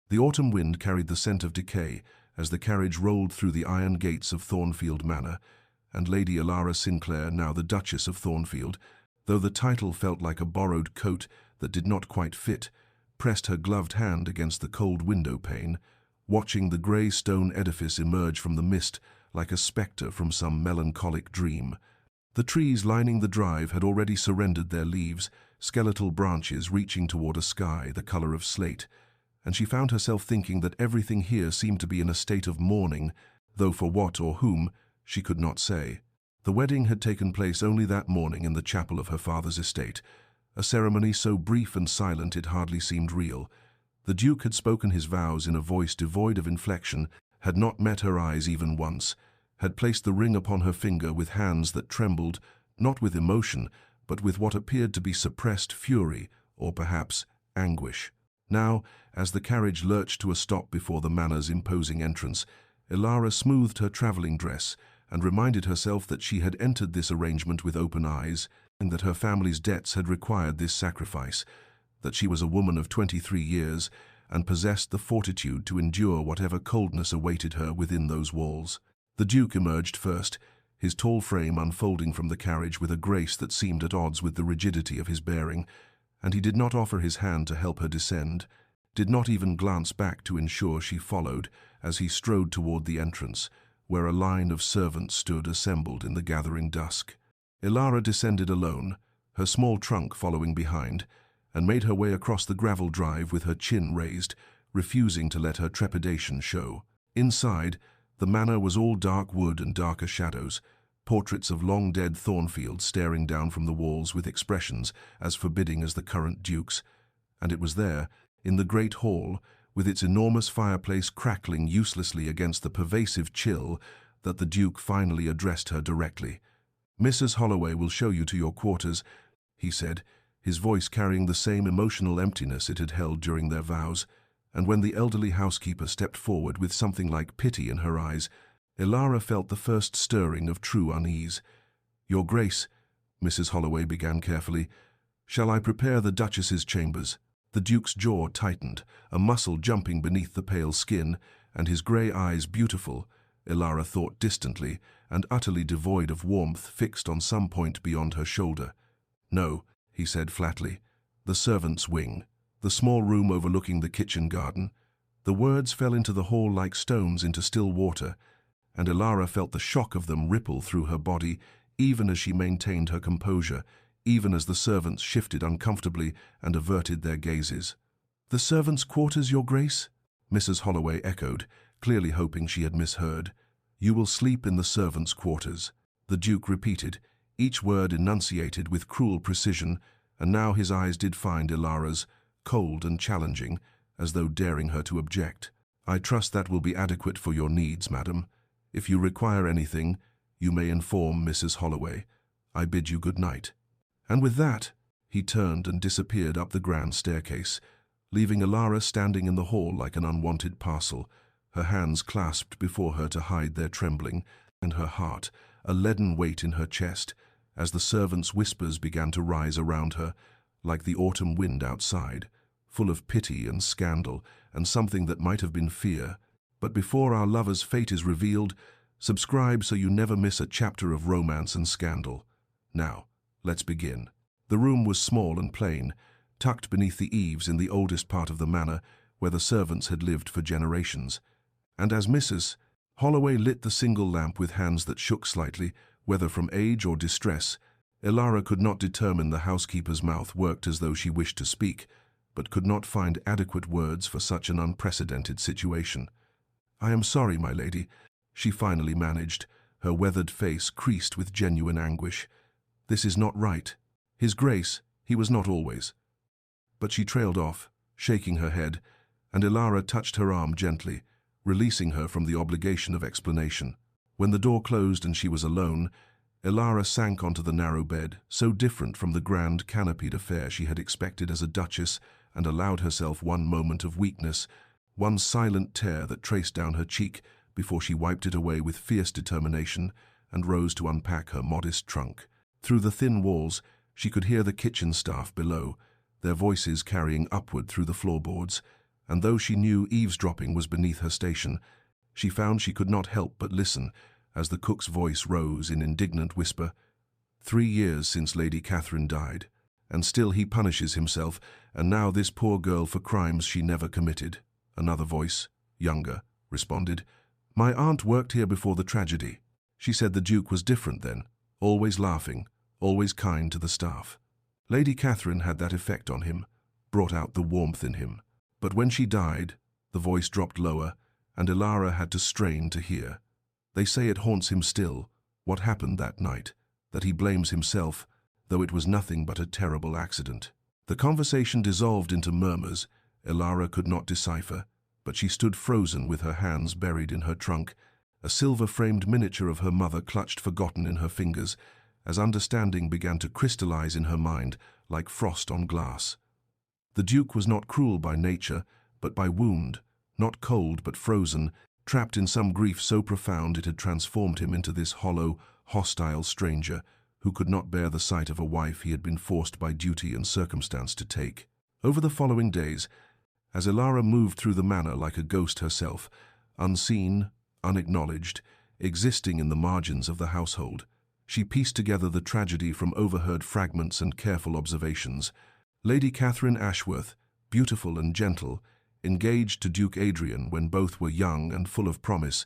The autumn wind carried the scent of decay as the carriage rolled through the iron gates of Thornfield Manor, and Lady Elara Sinclair, now the Duchess of Thornfield, though the title felt like a borrowed coat that did not quite fit, pressed her gloved hand against the cold window pane, watching the grey stone edifice emerge from the mist like a spectre from some melancholic dream. The trees lining the drive had already surrendered their leaves, skeletal branches reaching toward a sky the colour of slate, and she found herself thinking that everything here seemed to be in a state of mourning, though for what or whom she could not say. The wedding had taken place only that morning in the chapel of her father's estate, a ceremony so brief and silent it hardly seemed real. The Duke had spoken his vows in a voice devoid of inflection, had not met her eyes even once, had placed the ring upon her finger with hands that trembled, not with emotion, but with what appeared to be suppressed fury, or perhaps anguish. Now, as the carriage lurched to a stop before the manor's imposing entrance, Elara smoothed her travelling dress and reminded herself that she had entered this arrangement with open eyes, and that her family's debts had required this sacrifice, that she was a woman of 23 years and possessed the fortitude to endure whatever coldness awaited her within those walls. The Duke emerged first, his tall frame unfolding from the carriage with a grace that seemed at odds with the rigidity of his bearing, and he did not offer his hand to help her descend, did not even glance back to ensure she followed as he strode toward the entrance, where a line of servants stood assembled in the gathering dusk. Elara descended alone, her small trunk following behind, and made her way across the gravel drive with her chin raised, refusing to let her trepidation show. Inside, the manor was all dark wood and darker shadows, portraits of long-dead Thornfield staring down from the walls with expressions as forbidding as the current Duke's, and it was there, in the great hall, with its enormous fireplace crackling uselessly against the pervasive chill, that the Duke finally addressed her directly. "Mrs. Holloway will show you to your quarters," he said, his voice carrying the same emotional emptiness it had held during their vows, and when the elderly housekeeper stepped forward with something like pity in her eyes, Elara felt the first stirring of true unease. "Your Grace," Mrs. Holloway began carefully, "shall I prepare the Duchess's chambers?" The Duke's jaw tightened, a muscle jumping beneath the pale skin, and his grey eyes beautiful, Elara thought distantly, and utterly devoid of warmth, fixed on some point beyond her shoulder. "No," he said flatly. "The servants' wing. The small room overlooking the kitchen garden." The words fell into the hall like stones into still water, and Elara felt the shock of them ripple through her body, even as she maintained her composure, even as the servants shifted uncomfortably and averted their gazes. "The servants' quarters, Your Grace?" Mrs. Holloway echoed, clearly hoping she had misheard. "You will sleep in the servants' quarters," the Duke repeated, each word enunciated with cruel precision, and now his eyes did find Elara's, cold and challenging, as though daring her to object. "I trust that will be adequate for your needs, madam. If you require anything, you may inform Mrs. Holloway. I bid you good night." And with that, he turned and disappeared up the grand staircase, leaving Elara standing in the hall like an unwanted parcel, her hands clasped before her to hide their trembling, and her heart, a leaden weight in her chest, as the servants' whispers began to rise around her, like the autumn wind outside, full of pity and scandal, and something that might have been fear. But before our lover's fate is revealed, subscribe so you never miss a chapter of romance and scandal. Now, let's begin. The room was small and plain, tucked beneath the eaves in the oldest part of the manor, where the servants had lived for generations. And as Mrs. Holloway lit the single lamp with hands that shook slightly, whether from age or distress, Elara could not determine. The housekeeper's mouth worked as though she wished to speak, but could not find adequate words for such an unprecedented situation. "I am sorry, my lady," she finally managed, her weathered face creased with genuine anguish. "This is not right. His Grace, he was not always." But she trailed off, shaking her head, and Elara touched her arm gently, releasing her from the obligation of explanation. When the door closed and she was alone, Elara sank onto the narrow bed, so different from the grand canopied affair she had expected as a duchess, and allowed herself one moment of weakness, one silent tear that traced down her cheek before she wiped it away with fierce determination and rose to unpack her modest trunk. Through the thin walls, she could hear the kitchen staff below, their voices carrying upward through the floorboards, and though she knew eavesdropping was beneath her station, she found she could not help but listen as the cook's voice rose in indignant whisper. 3 years since Lady Catherine died, and still he punishes himself, and now this poor girl for crimes she never committed. Another voice, younger, responded, My aunt worked here before the tragedy. She said the Duke was different then, always laughing, always kind to the staff. Lady Catherine had that effect on him, brought out the warmth in him. But when she died, the voice dropped lower, and Elara had to strain to hear. They say it haunts him still, what happened that night, that he blames himself, though it was nothing but a terrible accident. The conversation dissolved into murmurs Elara could not decipher, but she stood frozen with her hands buried in her trunk, a silver-framed miniature of her mother clutched forgotten in her fingers, as understanding began to crystallize in her mind like frost on glass. The Duke was not cruel by nature, but by wound, not cold but frozen, trapped in some grief so profound it had transformed him into this hollow, hostile stranger who could not bear the sight of a wife he had been forced by duty and circumstance to take. Over the following days, as Elara moved through the manor like a ghost herself, unseen, unacknowledged, existing in the margins of the household, she pieced together the tragedy from overheard fragments and careful observations. Lady Catherine Ashworth, beautiful and gentle, engaged to Duke Adrian when both were young and full of promise,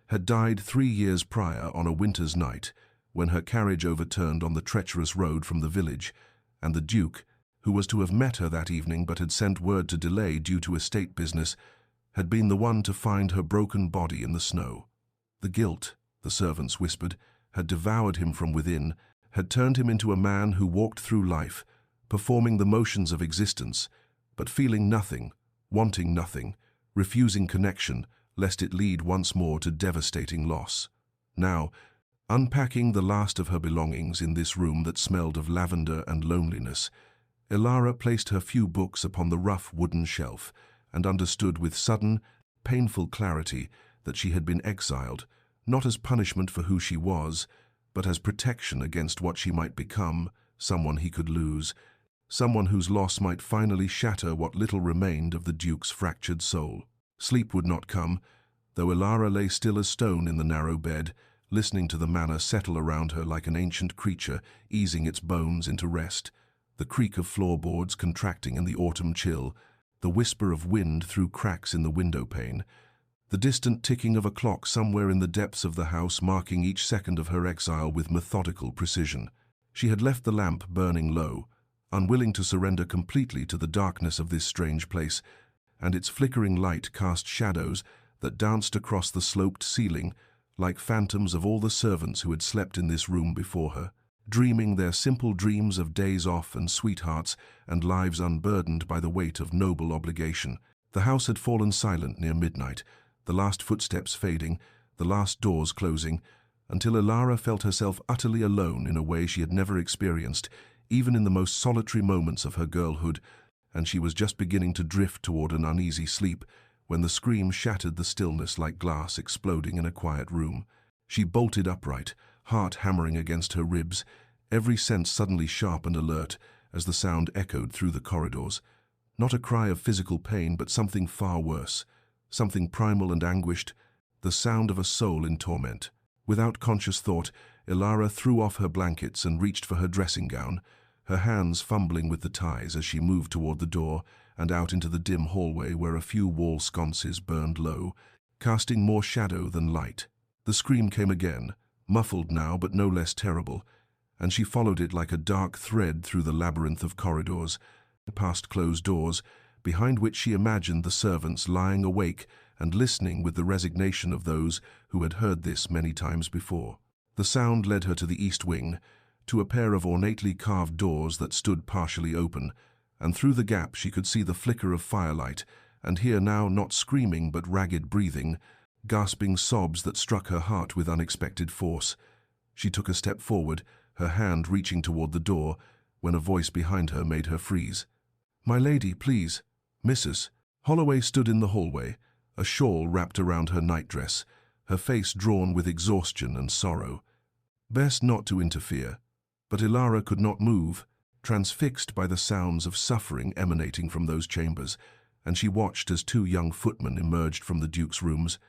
had died 3 years prior on a winter's night, when her carriage overturned on the treacherous road from the village, and the Duke, who was to have met her that evening but had sent word to delay due to estate business, had been the one to find her broken body in the snow. The guilt, the servants whispered, had devoured him from within, had turned him into a man who walked through life, performing the motions of existence, but feeling nothing, wanting nothing, refusing connection, lest it lead once more to devastating loss. Now, unpacking the last of her belongings in this room that smelled of lavender and loneliness, Elara placed her few books upon the rough wooden shelf and understood with sudden, painful clarity that she had been exiled, not as punishment for who she was, but as protection against what she might become, someone he could lose, someone whose loss might finally shatter what little remained of the Duke's fractured soul. Sleep would not come, though Elara lay still as stone in the narrow bed, listening to the manor settle around her like an ancient creature, easing its bones into rest, the creak of floorboards contracting in the autumn chill, the whisper of wind through cracks in the window pane, the distant ticking of a clock somewhere in the depths of the house marking each second of her exile with methodical precision. She had left the lamp burning low, unwilling to surrender completely to the darkness of this strange place, and its flickering light cast shadows that danced across the sloped ceiling like phantoms of all the servants who had slept in this room before her, dreaming their simple dreams of days off and sweethearts and lives unburdened by the weight of noble obligation. The house had fallen silent near midnight, the last footsteps fading, the last doors closing, until Elara felt herself utterly alone in a way she had never experienced, even in the most solitary moments of her girlhood, and she was just beginning to drift toward an uneasy sleep when the scream shattered the stillness like glass exploding in a quiet room. She bolted upright, heart hammering against her ribs, every sense suddenly sharp and alert as the sound echoed through the corridors. Not a cry of physical pain, but something far worse, something primal and anguished, the sound of a soul in torment. Without conscious thought, Elara threw off her blankets and reached for her dressing gown, her hands fumbling with the ties as she moved toward the door and out into the dim hallway where a few wall sconces burned low, casting more shadow than light. The scream came again, muffled now but no less terrible, and she followed it like a dark thread through the labyrinth of corridors, past closed doors, behind which she imagined the servants lying awake and listening with the resignation of those who had heard this many times before. The sound led her to the east wing, to a pair of ornately carved doors that stood partially open, and through the gap she could see the flicker of firelight and hear now not screaming but ragged breathing, gasping sobs that struck her heart with unexpected force. She took a step forward, her hand reaching toward the door, when a voice behind her made her freeze. "My lady, please." Mrs. Holloway stood in the hallway, a shawl wrapped around her nightdress, her face drawn with exhaustion and sorrow. Best not to interfere, but Elara could not move, transfixed by the sounds of suffering emanating from those chambers, and she watched as two young footmen emerged from the Duke's rooms,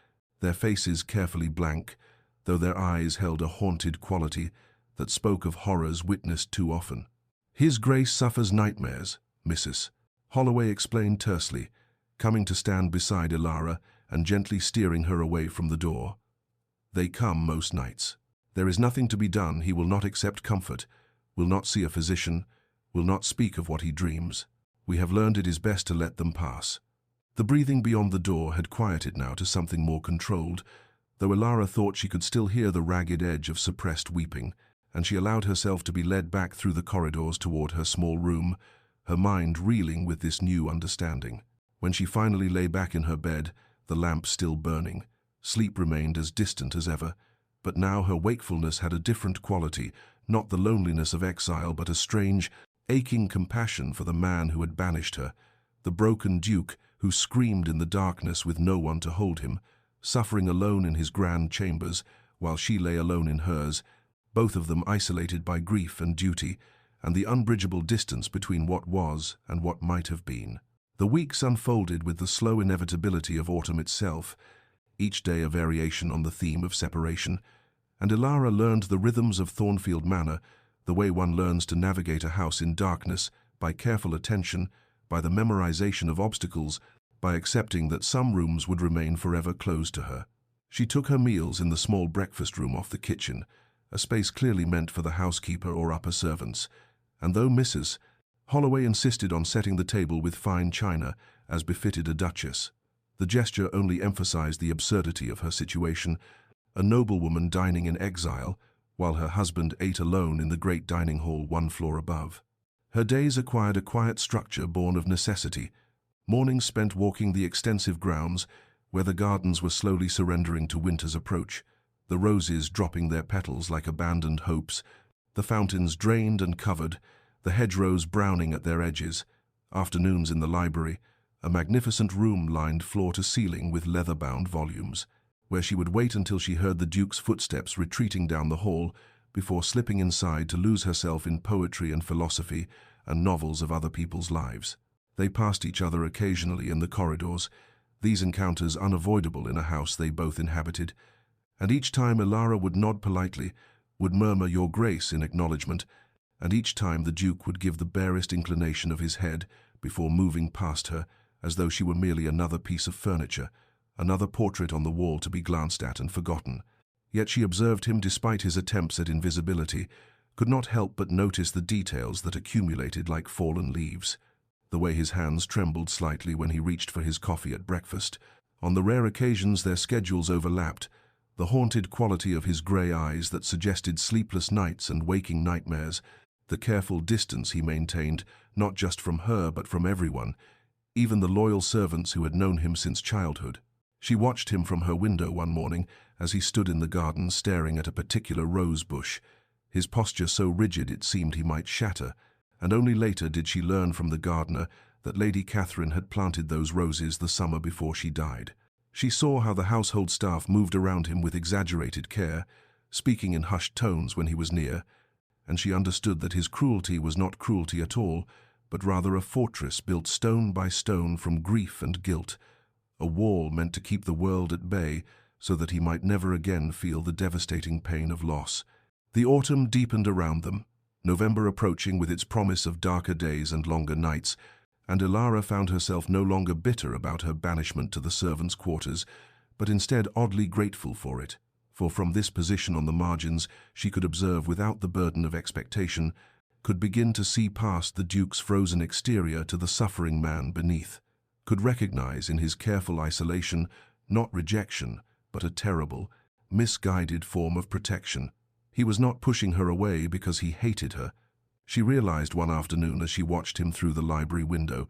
their faces carefully blank, though their eyes held a haunted quality that spoke of horrors witnessed too often. "His Grace suffers nightmares, Mrs. Holloway explained tersely, coming to stand beside Elara and gently steering her away from the door. "They come most nights. There is nothing to be done. He will not accept comfort, will not see a physician, will not speak of what he dreams. We have learned it is best to let them pass." The breathing beyond the door had quieted now to something more controlled, though Elara thought she could still hear the ragged edge of suppressed weeping, and she allowed herself to be led back through the corridors toward her small room, her mind reeling with this new understanding. When she finally lay back in her bed, the lamp still burning, sleep remained as distant as ever, but now her wakefulness had a different quality, not the loneliness of exile, but a strange, aching compassion for the man who had banished her, the broken Duke who screamed in the darkness with no one to hold him, suffering alone in his grand chambers, while she lay alone in hers, both of them isolated by grief and duty, and the unbridgeable distance between what was and what might have been. The weeks unfolded with the slow inevitability of autumn itself, each day a variation on the theme of separation, and Elara learned the rhythms of Thornfield Manor, the way one learns to navigate a house in darkness, by careful attention, by the memorization of obstacles, by accepting that some rooms would remain forever closed to her. She took her meals in the small breakfast room off the kitchen, a space clearly meant for the housekeeper or upper servants, and though Mrs. Holloway insisted on setting the table with fine china, as befitted a duchess, the gesture only emphasized the absurdity of her situation, a noblewoman dining in exile, while her husband ate alone in the great dining hall one floor above. Her days acquired a quiet structure born of necessity, mornings spent walking the extensive grounds, where the gardens were slowly surrendering to winter's approach, the roses dropping their petals like abandoned hopes, the fountains drained and covered, the hedgerows browning at their edges, afternoons in the library, a magnificent room lined floor to ceiling with leather-bound volumes, where she would wait until she heard the Duke's footsteps retreating down the hall before slipping inside to lose herself in poetry and philosophy and novels of other people's lives. They passed each other occasionally in the corridors, these encounters unavoidable in a house they both inhabited, and each time Elara would nod politely, would murmur "Your Grace" in acknowledgement, and each time the Duke would give the barest inclination of his head before moving past her, as though she were merely another piece of furniture, another portrait on the wall to be glanced at and forgotten. Yet she observed him despite his attempts at invisibility, could not help but notice the details that accumulated like fallen leaves. The way his hands trembled slightly when he reached for his coffee at breakfast. On the rare occasions their schedules overlapped, the haunted quality of his grey eyes that suggested sleepless nights and waking nightmares, the careful distance he maintained, not just from her but from everyone, even the loyal servants who had known him since childhood. She watched him from her window one morning as he stood in the garden staring at a particular rose bush, his posture so rigid it seemed he might shatter, and only later did she learn from the gardener that Lady Catherine had planted those roses the summer before she died. She saw how the household staff moved around him with exaggerated care, speaking in hushed tones when he was near, and she understood that his cruelty was not cruelty at all, but rather a fortress built stone by stone from grief and guilt, a wall meant to keep the world at bay so that he might never again feel the devastating pain of loss. The autumn deepened around them, November approaching with its promise of darker days and longer nights, and Elara found herself no longer bitter about her banishment to the servants' quarters, but instead oddly grateful for it, for from this position on the margins she could observe without the burden of expectation, could begin to see past the Duke's frozen exterior to the suffering man beneath, could recognize in his careful isolation not rejection, but a terrible, misguided form of protection. He was not pushing her away because he hated her. She realized one afternoon as she watched him through the library window,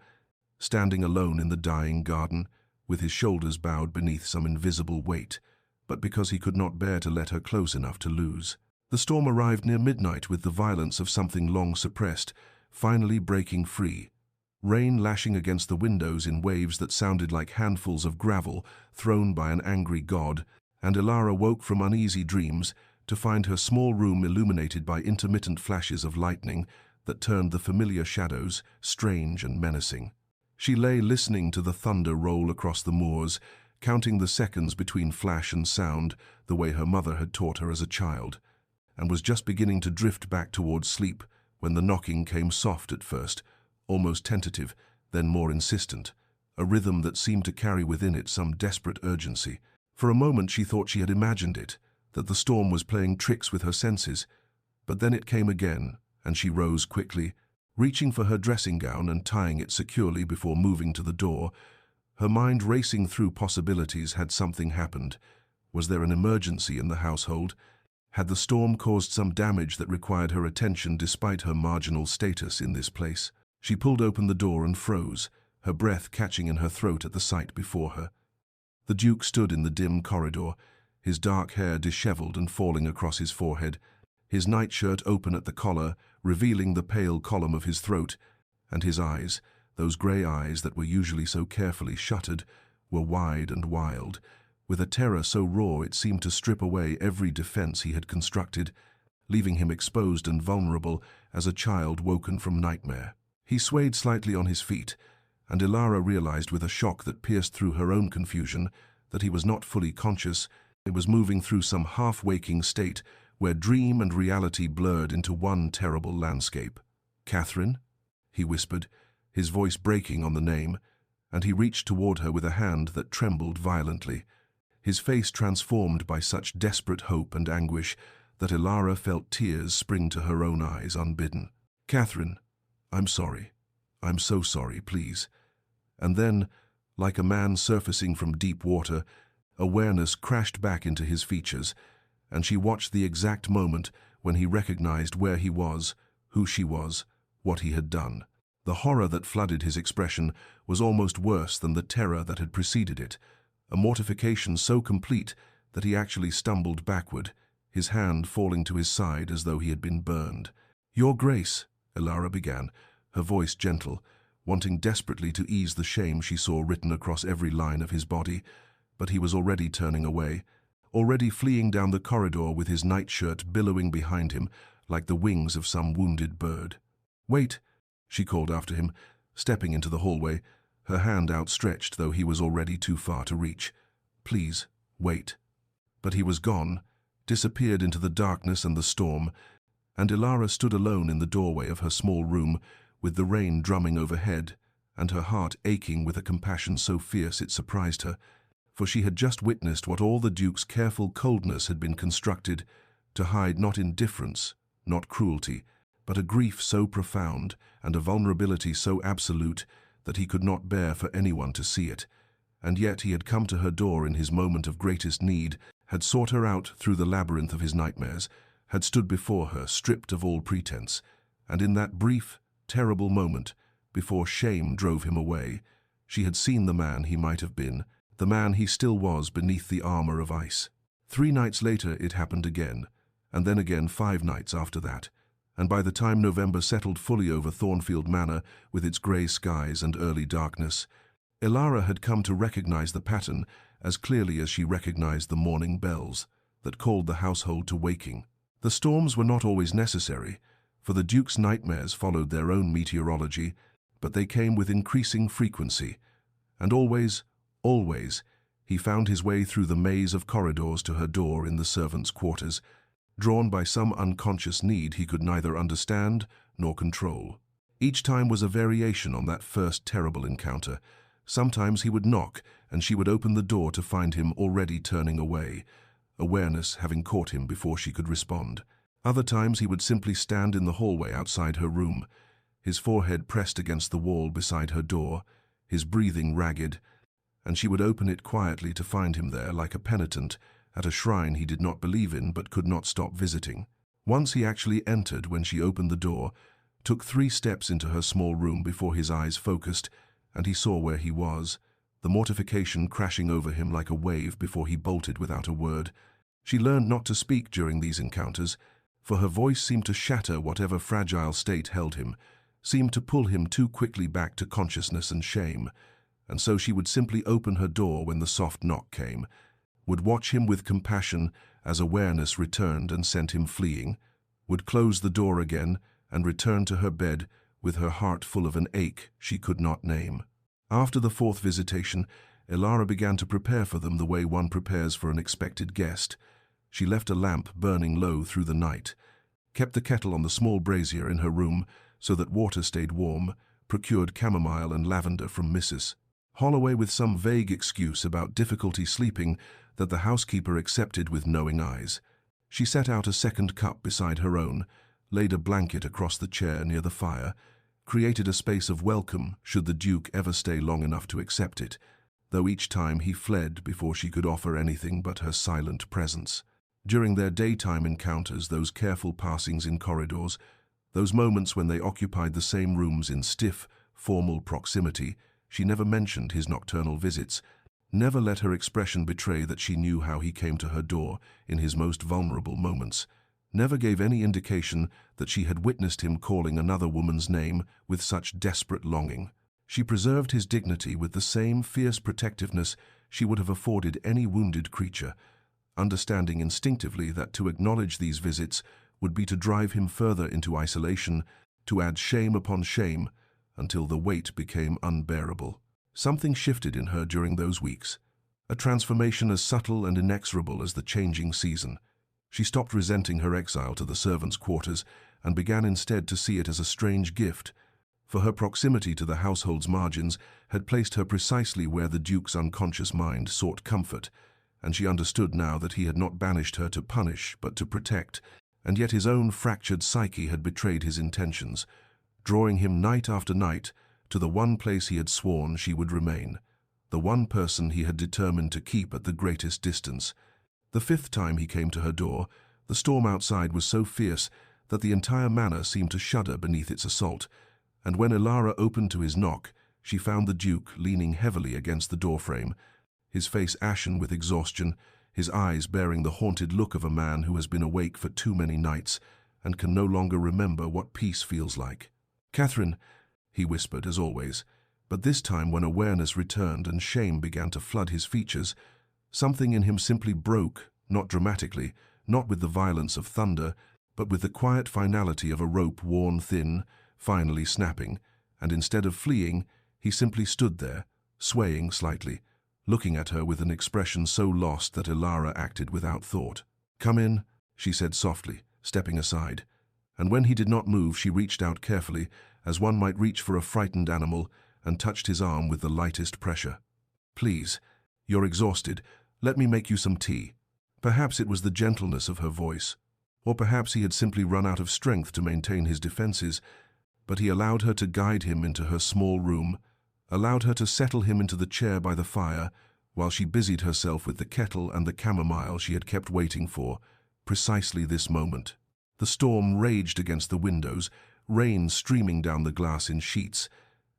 standing alone in the dying garden, with his shoulders bowed beneath some invisible weight, but because he could not bear to let her close enough to lose. The storm arrived near midnight with the violence of something long suppressed, finally breaking free. Rain lashing against the windows in waves that sounded like handfuls of gravel thrown by an angry god, and Elara woke from uneasy dreams to find her small room illuminated by intermittent flashes of lightning that turned the familiar shadows strange and menacing. She lay listening to the thunder roll across the moors, counting the seconds between flash and sound the way her mother had taught her as a child, and was just beginning to drift back towards sleep when the knocking came soft at first, almost tentative, then more insistent, a rhythm that seemed to carry within it some desperate urgency. For a moment she thought she had imagined it, that the storm was playing tricks with her senses, but then it came again, and she rose quickly, reaching for her dressing gown and tying it securely before moving to the door. Her mind racing through possibilities. Had something happened? Was there an emergency in the household? Had the storm caused some damage that required her attention despite her marginal status in this place? She pulled open the door and froze, her breath catching in her throat at the sight before her. The Duke stood in the dim corridor, his dark hair disheveled and falling across his forehead, his nightshirt open at the collar, revealing the pale column of his throat, and his eyes, those grey eyes that were usually so carefully shuttered, were wide and wild, with a terror so raw it seemed to strip away every defense he had constructed, leaving him exposed and vulnerable as a child woken from nightmare. He swayed slightly on his feet, and Elara realized with a shock that pierced through her own confusion that he was not fully conscious. He was moving through some half-waking state where dream and reality blurred into one terrible landscape. "Catherine?" he whispered, his voice breaking on the name, and he reached toward her with a hand that trembled violently, his face transformed by such desperate hope and anguish that Elara felt tears spring to her own eyes unbidden. "Catherine, I'm sorry. I'm so sorry, please." And then, like a man surfacing from deep water, awareness crashed back into his features, and she watched the exact moment when he recognized where he was, who she was, what he had done. The horror that flooded his expression was almost worse than the terror that had preceded it, a mortification so complete that he actually stumbled backward, his hand falling to his side as though he had been burned. "Your Grace," Elara began, her voice gentle, wanting desperately to ease the shame she saw written across every line of his body, but he was already turning away, already fleeing down the corridor with his nightshirt billowing behind him like the wings of some wounded bird. "Wait," she called after him, stepping into the hallway, her hand outstretched though he was already too far to reach. "Please, wait." But he was gone, disappeared into the darkness and the storm, and Elara stood alone in the doorway of her small room, with the rain drumming overhead, and her heart aching with a compassion so fierce it surprised her, for she had just witnessed what all the Duke's careful coldness had been constructed to hide, not indifference, not cruelty, but a grief so profound and a vulnerability so absolute that he could not bear for anyone to see it. And yet he had come to her door in his moment of greatest need, had sought her out through the labyrinth of his nightmares, had stood before her, stripped of all pretense, and in that brief, terrible moment, before shame drove him away, she had seen the man he might have been, the man he still was beneath the armor of ice. 3 nights later it happened again, and then again 5 nights after that, and by the time November settled fully over Thornfield Manor with its grey skies and early darkness, Elara had come to recognize the pattern as clearly as she recognized the morning bells that called the household to waking. The storms were not always necessary, for the Duke's nightmares followed their own meteorology, but they came with increasing frequency, and always, he found his way through the maze of corridors to her door in the servants' quarters, drawn by some unconscious need he could neither understand nor control. Each time was a variation on that first terrible encounter. Sometimes he would knock, and she would open the door to find him already turning away, awareness having caught him before she could respond. Other times he would simply stand in the hallway outside her room, his forehead pressed against the wall beside her door, his breathing ragged, and she would open it quietly to find him there like a penitent at a shrine he did not believe in but could not stop visiting. Once he actually entered when she opened the door, took 3 steps into her small room before his eyes focused, and he saw where he was, the mortification crashing over him like a wave before he bolted without a word. She learned not to speak during these encounters, for her voice seemed to shatter whatever fragile state held him, seemed to pull him too quickly back to consciousness and shame, and so she would simply open her door when the soft knock came, would watch him with compassion as awareness returned and sent him fleeing, would close the door again and return to her bed with her heart full of an ache she could not name. After the fourth visitation, Elara began to prepare for them the way one prepares for an expected guest. She left a lamp burning low through the night, kept the kettle on the small brazier in her room so that water stayed warm, procured chamomile and lavender from Mrs. Holloway with some vague excuse about difficulty sleeping that the housekeeper accepted with knowing eyes. She set out a second cup beside her own, laid a blanket across the chair near the fire, created a space of welcome should the Duke ever stay long enough to accept it, though each time he fled before she could offer anything but her silent presence. During their daytime encounters, those careful passings in corridors, those moments when they occupied the same rooms in stiff, formal proximity, she never mentioned his nocturnal visits, never let her expression betray that she knew how he came to her door in his most vulnerable moments, never gave any indication that she had witnessed him calling another woman's name with such desperate longing. She preserved his dignity with the same fierce protectiveness she would have afforded any wounded creature, understanding instinctively that to acknowledge these visits would be to drive him further into isolation, to add shame upon shame, until the weight became unbearable. Something shifted in her during those weeks, a transformation as subtle and inexorable as the changing season. She stopped resenting her exile to the servants' quarters and began instead to see it as a strange gift, for her proximity to the household's margins had placed her precisely where the Duke's unconscious mind sought comfort, and she understood now that he had not banished her to punish but to protect, and yet his own fractured psyche had betrayed his intentions, drawing him night after night to the one place he had sworn she would remain, the one person he had determined to keep at the greatest distance. The fifth time he came to her door, the storm outside was so fierce that the entire manor seemed to shudder beneath its assault, and when Elara opened to his knock, she found the Duke leaning heavily against the doorframe, his face ashen with exhaustion, his eyes bearing the haunted look of a man who has been awake for too many nights and can no longer remember what peace feels like. "Catherine," he whispered as always, but this time when awareness returned and shame began to flood his features, something in him simply broke, not dramatically, not with the violence of thunder, but with the quiet finality of a rope worn thin, finally snapping, and instead of fleeing, he simply stood there, swaying slightly, looking at her with an expression so lost that Elara acted without thought. "Come in," she said softly, stepping aside, and when he did not move, she reached out carefully, as one might reach for a frightened animal, and touched his arm with the lightest pressure. "Please, you're exhausted. Let me make you some tea." Perhaps it was the gentleness of her voice, or perhaps he had simply run out of strength to maintain his defenses, but he allowed her to guide him into her small room, allowed her to settle him into the chair by the fire, while she busied herself with the kettle and the chamomile she had kept waiting for, precisely this moment. The storm raged against the windows, rain streaming down the glass in sheets,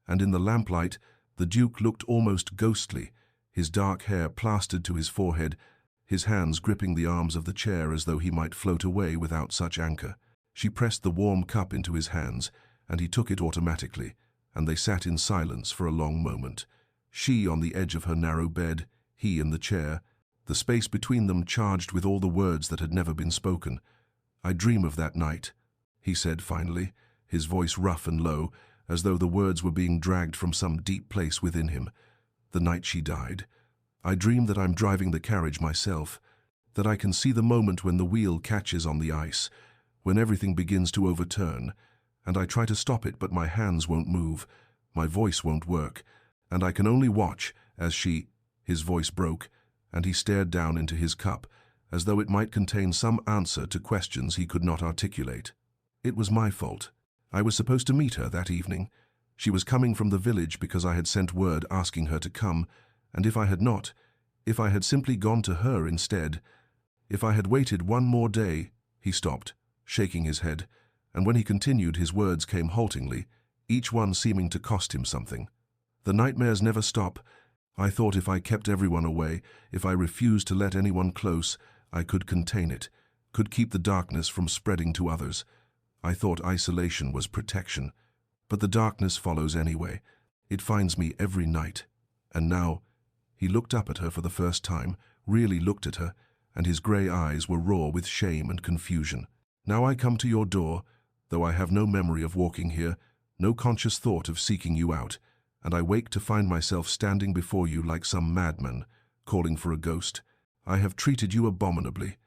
and in the lamplight the Duke looked almost ghostly, his dark hair plastered to his forehead, his hands gripping the arms of the chair as though he might float away without such anchor. She pressed the warm cup into his hands, and he took it automatically, and they sat in silence for a long moment. She on the edge of her narrow bed, he in the chair, the space between them charged with all the words that had never been spoken. "I dream of that night," he said finally, his voice rough and low, as though the words were being dragged from some deep place within him. "The night she died. I dream that I'm driving the carriage myself, that I can see the moment when the wheel catches on the ice, when everything begins to overturn, and I try to stop it but my hands won't move, my voice won't work, and I can only watch as she—" His voice broke, and he stared down into his cup, as though it might contain some answer to questions he could not articulate. "It was my fault. I was supposed to meet her that evening. She was coming from the village because I had sent word asking her to come, and if I had not, if I had simply gone to her instead, if I had waited one more day—" He stopped, shaking his head, and when he continued his words came haltingly, each one seeming to cost him something. "The nightmares never stop. I thought if I kept everyone away, if I refused to let anyone close, I could contain it, could keep the darkness from spreading to others. I thought isolation was protection. But the darkness follows anyway. It finds me every night. And now—" He looked up at her for the first time, really looked at her, and his grey eyes were raw with shame and confusion. "Now I come to your door, though I have no memory of walking here, no conscious thought of seeking you out, and I wake to find myself standing before you like some madman, calling for a ghost. I have treated you abominably.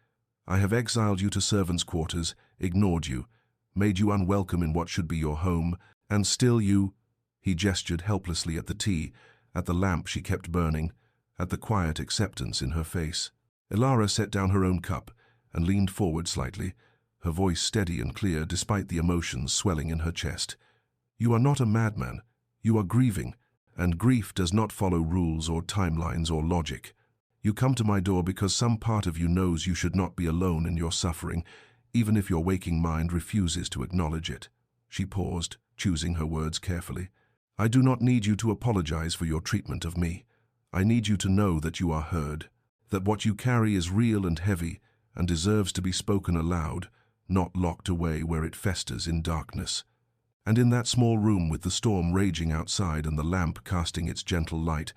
I have exiled you to servants' quarters, ignored you, made you unwelcome in what should be your home, and still you—" He gestured helplessly at the tea, at the lamp she kept burning, at the quiet acceptance in her face. Elara set down her own cup and leaned forward slightly, her voice steady and clear despite the emotions swelling in her chest. "You are not a madman. You are grieving, and grief does not follow rules or timelines or logic. You come to my door because some part of you knows you should not be alone in your suffering, even if your waking mind refuses to acknowledge it." She paused, choosing her words carefully. "I do not need you to apologize for your treatment of me. I need you to know that you are heard, that what you carry is real and heavy and deserves to be spoken aloud, not locked away where it festers in darkness." And in that small room with the storm raging outside and the lamp casting its gentle light,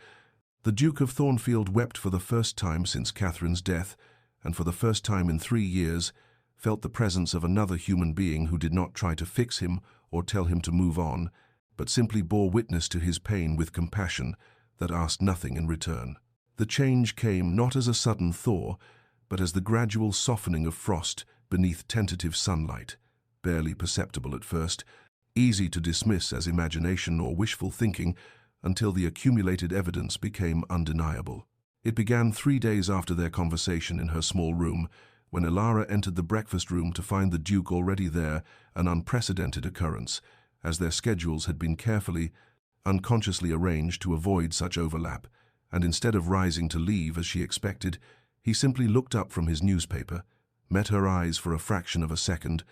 the Duke of Thornfield wept for the first time since Catherine's death, and for the first time in 3 years, felt the presence of another human being who did not try to fix him or tell him to move on, but simply bore witness to his pain with compassion that asked nothing in return. The change came not as a sudden thaw, but as the gradual softening of frost beneath tentative sunlight, barely perceptible at first, easy to dismiss as imagination or wishful thinking until the accumulated evidence became undeniable. It began 3 days after their conversation in her small room, when Elara entered the breakfast room to find the Duke already there, an unprecedented occurrence, as their schedules had been carefully, unconsciously arranged to avoid such overlap, and instead of rising to leave as she expected, he simply looked up from his newspaper, met her eyes for a fraction of a second,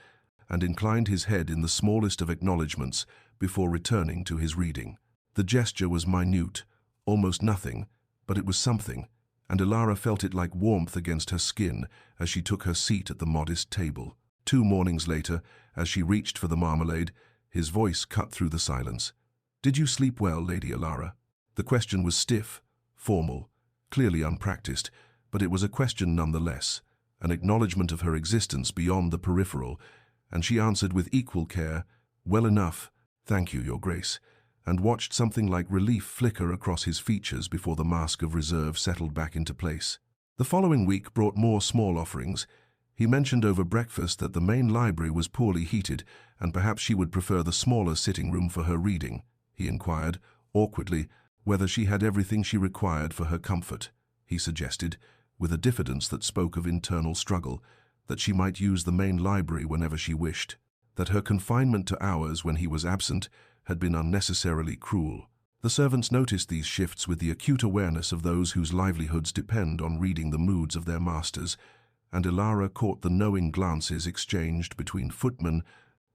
and inclined his head in the smallest of acknowledgments before returning to his reading. The gesture was minute, almost nothing, but it was something, and Elara felt it like warmth against her skin as she took her seat at the modest table. 2 mornings later, as she reached for the marmalade, his voice cut through the silence. "Did you sleep well, Lady Elara?" The question was stiff, formal, clearly unpracticed, but it was a question nonetheless, an acknowledgement of her existence beyond the peripheral, and she answered with equal care, "Well enough, thank you, Your Grace," and watched something like relief flicker across his features before the mask of reserve settled back into place. The following week brought more small offerings. He mentioned over breakfast that the main library was poorly heated, and perhaps she would prefer the smaller sitting room for her reading. He inquired, awkwardly, whether she had everything she required for her comfort. He suggested, with a diffidence that spoke of internal struggle, that she might use the main library whenever she wished, that her confinement to hours when he was absent had been unnecessarily cruel. The servants noticed these shifts with the acute awareness of those whose livelihoods depend on reading the moods of their masters, and Elara caught the knowing glances exchanged between footmen,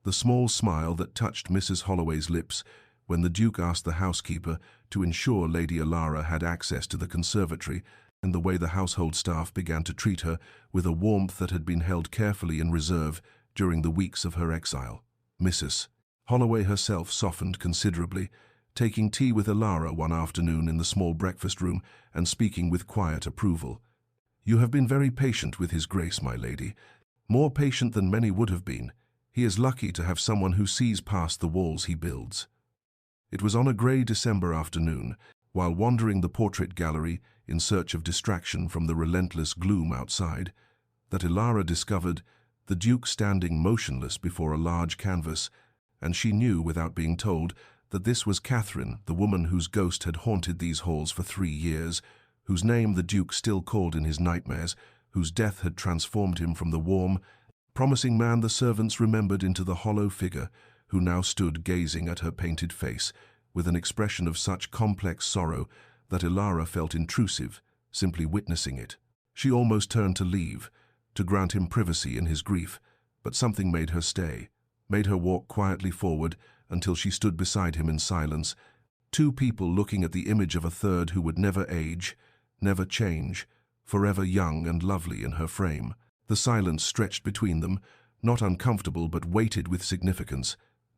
the small smile that touched Mrs. Holloway's lips when the Duke asked the housekeeper to ensure Lady Elara had access to the conservatory, and the way the household staff began to treat her with a warmth that had been held carefully in reserve during the weeks of her exile. Mrs. Holloway herself softened considerably, taking tea with Elara one afternoon in the small breakfast room and speaking with quiet approval. "You have been very patient with His Grace, my lady, more patient than many would have been. He is lucky to have someone who sees past the walls he builds." It was on a grey December afternoon, while wandering the portrait gallery in search of distraction from the relentless gloom outside, that Elara discovered the Duke standing motionless before a large canvas, and she knew, without being told, that this was Catherine, the woman whose ghost had haunted these halls for 3 years, whose name the Duke still called in his nightmares, whose death had transformed him from the warm, promising man the servants remembered into the hollow figure who now stood gazing at her painted face with an expression of such complex sorrow that Elara felt intrusive, simply witnessing it. She almost turned to leave, to grant him privacy in his grief, but something made her stay, made her walk quietly forward until she stood beside him in silence, 2 people looking at the image of a third who would never age, never change, forever young and lovely in her frame. The silence stretched between them, not uncomfortable but weighted with significance,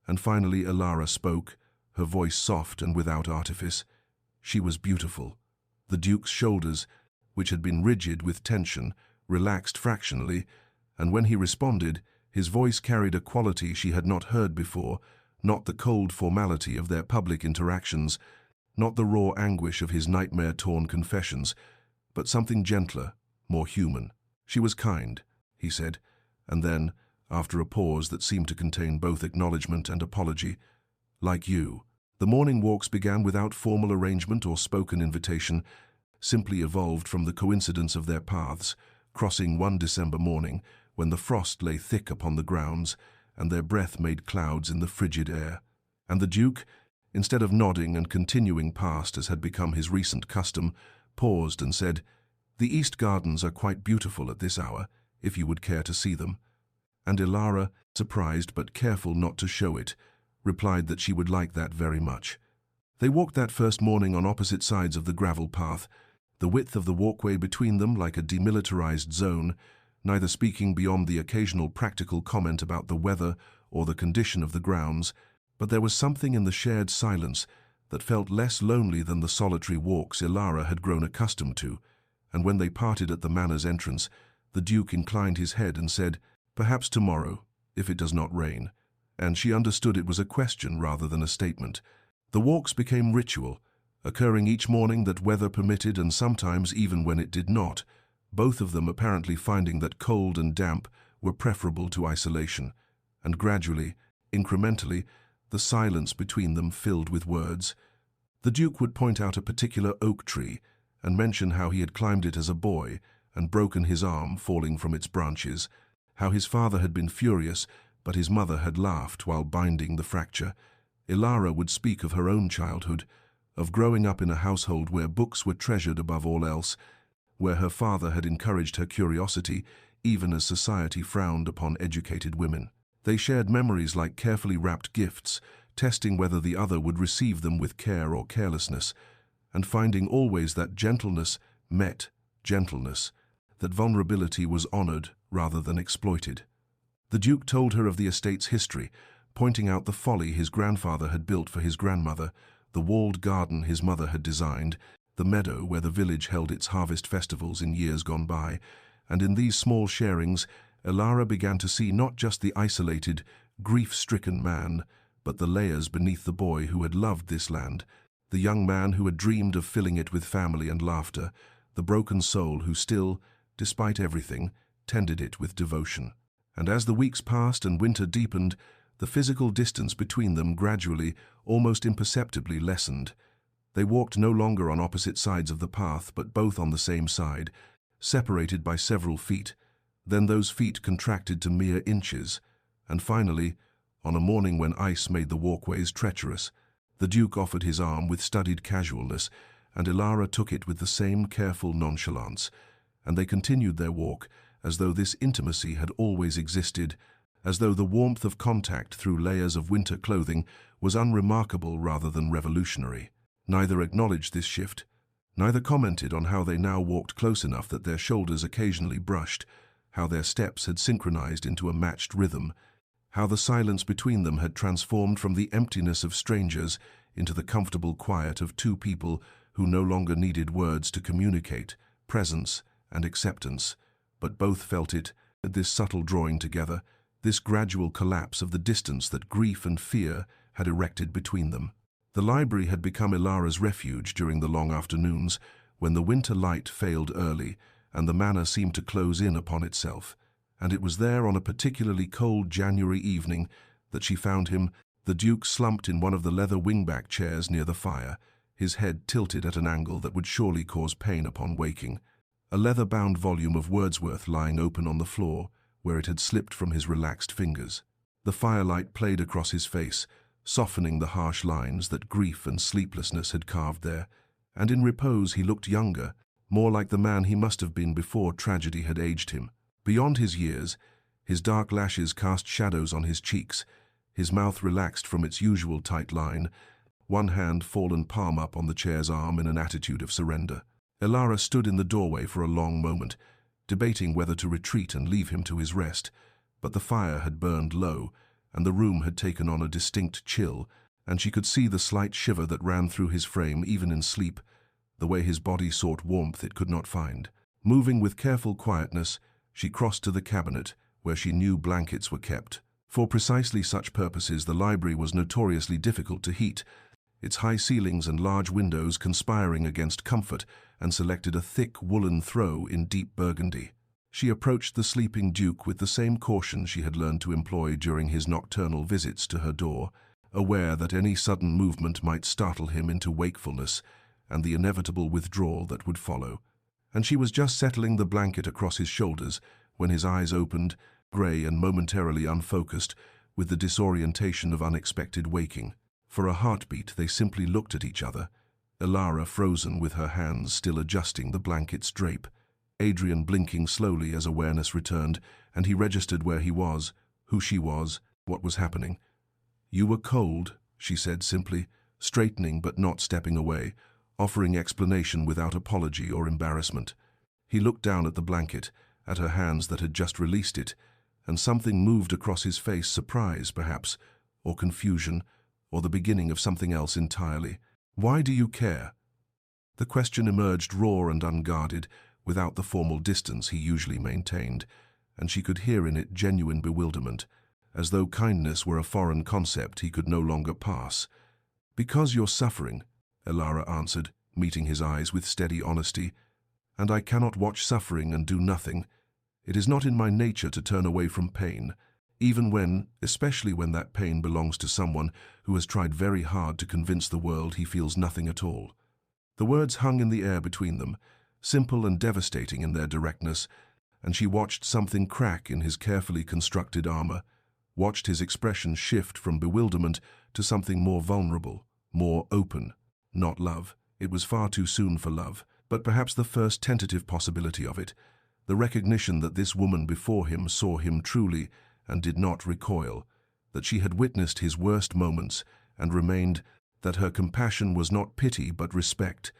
and finally Elara spoke, her voice soft and without artifice. She was beautiful. The Duke's shoulders, which had been rigid with tension, relaxed fractionally, and when he responded, his voice carried a quality she had not heard before, not the cold formality of their public interactions, not the raw anguish of his nightmare-torn confessions, but something gentler, more human. "She was kind," he said, and then, after a pause that seemed to contain both acknowledgement and apology, "like you." The morning walks began without formal arrangement or spoken invitation, simply evolved from the coincidence of their paths, crossing one December morning when the frost lay thick upon the grounds and their breath made clouds in the frigid air. And the Duke, instead of nodding and continuing past as had become his recent custom, paused and said, "The East Gardens are quite beautiful at this hour, if you would care to see them." And Elara, surprised but careful not to show it, replied that she would like that very much. They walked that first morning on opposite sides of the gravel path, the width of the walkway between them like a demilitarized zone, neither speaking beyond the occasional practical comment about the weather or the condition of the grounds, but there was something in the shared silence that felt less lonely than the solitary walks Elara had grown accustomed to, and when they parted at the manor's entrance, the Duke inclined his head and said, "Perhaps tomorrow, if it does not rain," and she understood it was a question rather than a statement. The walks became ritual, occurring each morning that weather permitted and sometimes even when it did not, both of them apparently finding that cold and damp were preferable to isolation, and gradually, incrementally, the silence between them filled with words. The Duke would point out a particular oak tree and mention how he had climbed it as a boy and broken his arm falling from its branches, how his father had been furious but his mother had laughed while binding the fracture. Elara would speak of her own childhood, of growing up in a household where books were treasured above all else, where her father had encouraged her curiosity even as society frowned upon educated women. They shared memories like carefully wrapped gifts, testing whether the other would receive them with care or carelessness, and finding always that gentleness met gentleness, that vulnerability was honored rather than exploited. The Duke told her of the estate's history, pointing out the folly his grandfather had built for his grandmother, the walled garden his mother had designed, the meadow where the village held its harvest festivals in years gone by, and in these small sharings, Elara began to see not just the isolated, grief-stricken man, but the layers beneath the boy who had loved this land, the young man who had dreamed of filling it with family and laughter, the broken soul who still, despite everything, tended it with devotion. And as the weeks passed and winter deepened, the physical distance between them gradually, almost imperceptibly lessened. They walked no longer on opposite sides of the path, but both on the same side, separated by several feet. Then those feet contracted to mere inches, and finally, on a morning when ice made the walkways treacherous, the Duke offered his arm with studied casualness, and Elara took it with the same careful nonchalance, and they continued their walk as though this intimacy had always existed, as though the warmth of contact through layers of winter clothing was unremarkable rather than revolutionary. Neither acknowledged this shift, neither commented on how they now walked close enough that their shoulders occasionally brushed, how their steps had synchronized into a matched rhythm, how the silence between them had transformed from the emptiness of strangers into the comfortable quiet of two people who no longer needed words to communicate presence and acceptance, but both felt it, this subtle drawing together, this gradual collapse of the distance that grief and fear had erected between them. The library had become Elara's refuge during the long afternoons, when the winter light failed early and the manor seemed to close in upon itself, and it was there on a particularly cold January evening that she found him, the Duke slumped in one of the leather wingback chairs near the fire, his head tilted at an angle that would surely cause pain upon waking, a leather-bound volume of Wordsworth lying open on the floor, where it had slipped from his relaxed fingers. The firelight played across his face, softening the harsh lines that grief and sleeplessness had carved there, and in repose he looked younger, more like the man he must have been before tragedy had aged him. Beyond his years, his dark lashes cast shadows on his cheeks, his mouth relaxed from its usual tight line, one hand fallen palm up on the chair's arm in an attitude of surrender. Elara stood in the doorway for a long moment, debating whether to retreat and leave him to his rest, but the fire had burned low, and the room had taken on a distinct chill, and she could see the slight shiver that ran through his frame even in sleep, the way his body sought warmth it could not find. Moving with careful quietness, she crossed to the cabinet, where she knew blankets were kept. For precisely such purposes the library was notoriously difficult to heat. its high ceilings and large windows conspiring against comfort, and selected a thick woolen throw in deep burgundy. She approached the sleeping Duke with the same caution she had learned to employ during his nocturnal visits to her door, aware that any sudden movement might startle him into wakefulness and the inevitable withdrawal that would follow. And she was just settling the blanket across his shoulders when his eyes opened, grey and momentarily unfocused, with the disorientation of unexpected waking. For a heartbeat, they simply looked at each other, Elara frozen with her hands still adjusting the blanket's drape, Adrian blinking slowly as awareness returned, and he registered where he was, who she was, what was happening. "You were cold," she said simply, straightening but not stepping away, offering explanation without apology or embarrassment. He looked down at the blanket, at her hands that had just released it, and something moved across his face, surprise, perhaps, or confusion, or the beginning of something else entirely. "Why do you care?" The question emerged raw and unguarded, without the formal distance he usually maintained, and she could hear in it genuine bewilderment, as though kindness were a foreign concept he could no longer pass. "Because you're suffering," Elara answered, meeting his eyes with steady honesty, "and I cannot watch suffering and do nothing. It is not in my nature to turn away from pain, especially when that pain belongs to someone who has tried very hard to convince the world he feels nothing at all." The words hung in the air between them, simple and devastating in their directness, and she watched something crack in his carefully constructed armor, watched his expression shift from bewilderment to something more vulnerable, more open. Not love. It was far too soon for love, but perhaps the first tentative possibility of it, the recognition that this woman before him saw him truly and did not recoil, that she had witnessed his worst moments and remained, that her compassion was not pity but respect,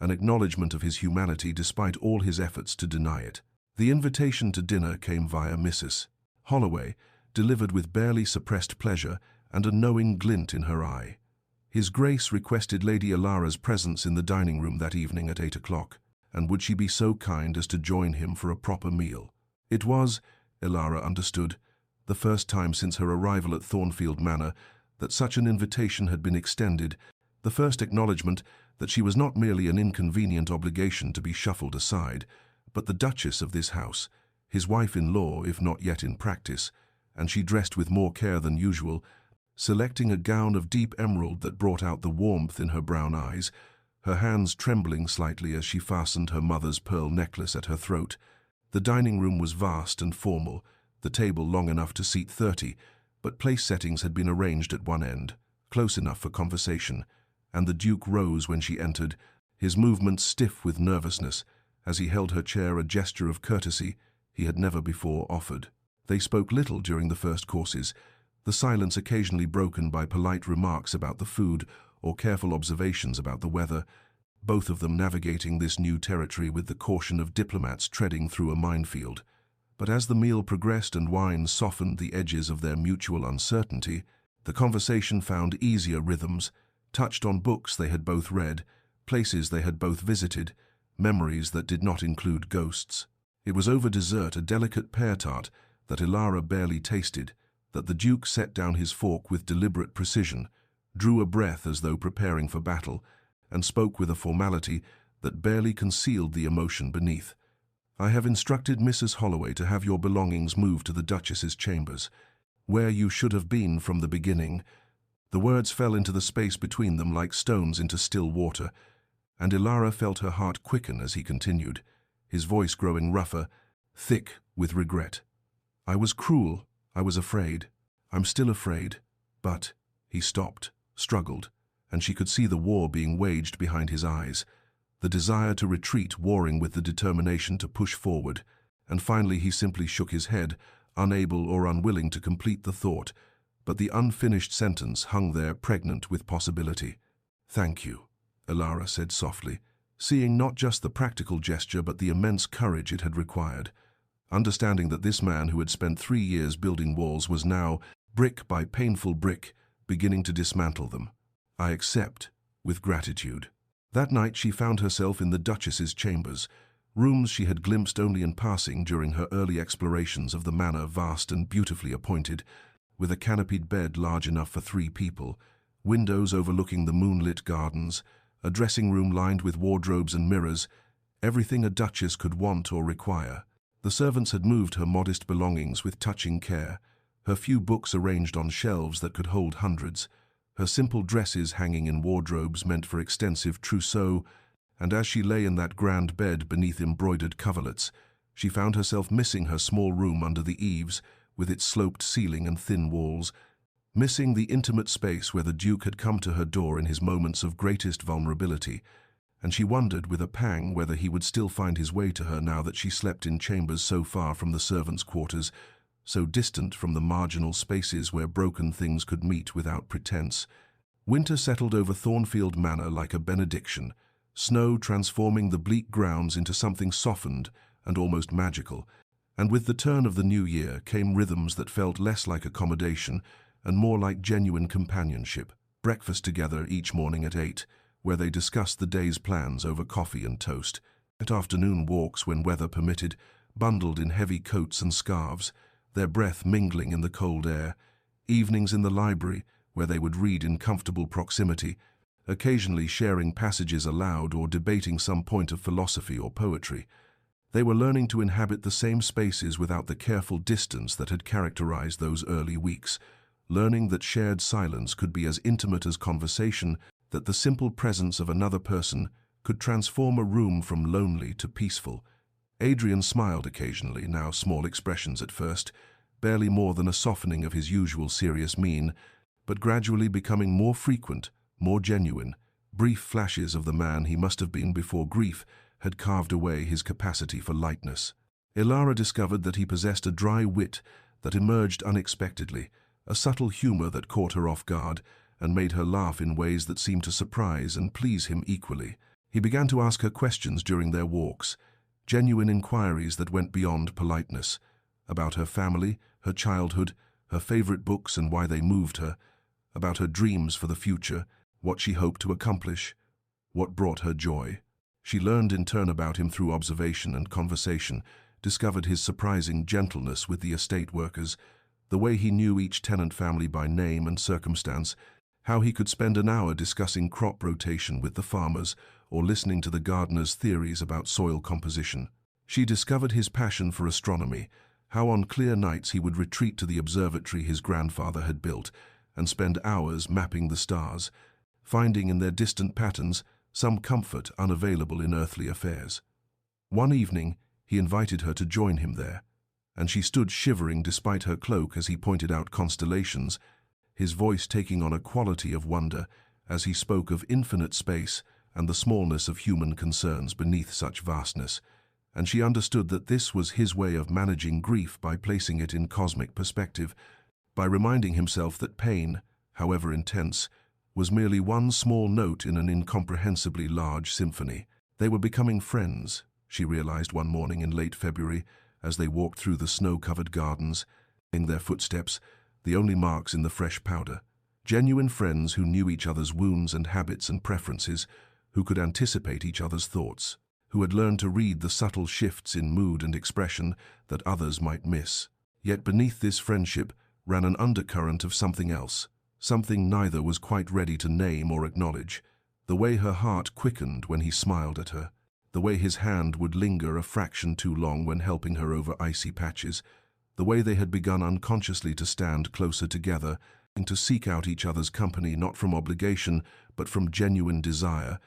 an acknowledgement of his humanity despite all his efforts to deny it. The invitation to dinner came via Mrs. Holloway, delivered with barely suppressed pleasure and a knowing glint in her eye. His Grace requested Lady Elara's presence in the dining room that evening at 8 o'clock, and would she be so kind as to join him for a proper meal? It was, Elara understood, the first time since her arrival at Thornfield Manor that such an invitation had been extended, the first acknowledgement that she was not merely an inconvenient obligation to be shuffled aside, but the Duchess of this house, his wife-in-law if not yet in practice, and she dressed with more care than usual, selecting a gown of deep emerald that brought out the warmth in her brown eyes, her hands trembling slightly as she fastened her mother's pearl necklace at her throat. The dining room was vast and formal, the table long enough to seat 30, but place settings had been arranged at one end, close enough for conversation, and the Duke rose when she entered, his movements stiff with nervousness, as he held her chair, a gesture of courtesy he had never before offered. They spoke little during the first courses, the silence occasionally broken by polite remarks about the food or careful observations about the weather, both of them navigating this new territory with the caution of diplomats treading through a minefield. But as the meal progressed and wine softened the edges of their mutual uncertainty, the conversation found easier rhythms, touched on books they had both read, places they had both visited, memories that did not include ghosts. It was over dessert, a delicate pear tart that Elara barely tasted, that the Duke set down his fork with deliberate precision, drew a breath as though preparing for battle, and spoke with a formality that barely concealed the emotion beneath. "I have instructed Mrs. Holloway to have your belongings moved to the Duchess's chambers, where you should have been from the beginning." The words fell into the space between them like stones into still water, and Elara felt her heart quicken as he continued, his voice growing rougher, thick with regret. "I was cruel. I was afraid. I'm still afraid. But—" He stopped, struggled, and she could see the war being waged behind his eyes, the desire to retreat warring with the determination to push forward, and finally he simply shook his head, unable or unwilling to complete the thought, but the unfinished sentence hung there pregnant with possibility. "Thank you," Elara said softly, seeing not just the practical gesture but the immense courage it had required, understanding that this man who had spent 3 years building walls was now, brick by painful brick, beginning to dismantle them. "I accept, with gratitude." That night she found herself in the Duchess's chambers, rooms she had glimpsed only in passing during her early explorations of the manor, vast and beautifully appointed, with a canopied bed large enough for 3 people, windows overlooking the moonlit gardens, a dressing room lined with wardrobes and mirrors, everything a duchess could want or require. The servants had moved her modest belongings with touching care, her few books arranged on shelves that could hold hundreds, her simple dresses hanging in wardrobes meant for extensive trousseau, and as she lay in that grand bed beneath embroidered coverlets, she found herself missing her small room under the eaves, with its sloped ceiling and thin walls, missing the intimate space where the Duke had come to her door in his moments of greatest vulnerability, and she wondered with a pang whether he would still find his way to her now that she slept in chambers so far from the servants' quarters, so distant from the marginal spaces where broken things could meet without pretense. Winter settled over Thornfield Manor like a benediction, snow transforming the bleak grounds into something softened and almost magical, and with the turn of the new year came rhythms that felt less like accommodation and more like genuine companionship. Breakfast together each morning at 8, where they discussed the day's plans over coffee and toast. At afternoon walks when weather permitted, bundled in heavy coats and scarves, their breath mingling in the cold air. Evenings in the library, where they would read in comfortable proximity, occasionally sharing passages aloud or debating some point of philosophy or poetry. They were learning to inhabit the same spaces without the careful distance that had characterized those early weeks, learning that shared silence could be as intimate as conversation, that the simple presence of another person could transform a room from lonely to peaceful. Adrian smiled occasionally, now small expressions at first, barely more than a softening of his usual serious mien, but gradually becoming more frequent, more genuine, brief flashes of the man he must have been before grief had carved away his capacity for lightness. Elara discovered that he possessed a dry wit that emerged unexpectedly, a subtle humor that caught her off guard and made her laugh in ways that seemed to surprise and please him equally. He began to ask her questions during their walks, genuine inquiries that went beyond politeness, about her family, her childhood, her favorite books and why they moved her, about her dreams for the future, what she hoped to accomplish, what brought her joy. She learned in turn about him through observation and conversation, discovered his surprising gentleness with the estate workers, the way he knew each tenant family by name and circumstance, how he could spend an hour discussing crop rotation with the farmers or listening to the gardener's theories about soil composition. She discovered his passion for astronomy, how on clear nights he would retreat to the observatory his grandfather had built and spend hours mapping the stars, finding in their distant patterns some comfort unavailable in earthly affairs. One evening, he invited her to join him there, and she stood shivering despite her cloak as he pointed out constellations, his voice taking on a quality of wonder as he spoke of infinite space and the smallness of human concerns beneath such vastness, and she understood that this was his way of managing grief by placing it in cosmic perspective, by reminding himself that pain, however intense, was merely one small note in an incomprehensibly large symphony. They were becoming friends, she realized one morning in late February, as they walked through the snow-covered gardens, in their footsteps, the only marks in the fresh powder. Genuine friends who knew each other's wounds and habits and preferences, who could anticipate each other's thoughts, who had learned to read the subtle shifts in mood and expression that others might miss. Yet beneath this friendship ran an undercurrent of something else, something neither was quite ready to name or acknowledge, the way her heart quickened when he smiled at her, the way his hand would linger a fraction too long when helping her over icy patches, the way they had begun unconsciously to stand closer together and to seek out each other's company not from obligation but from genuine desire,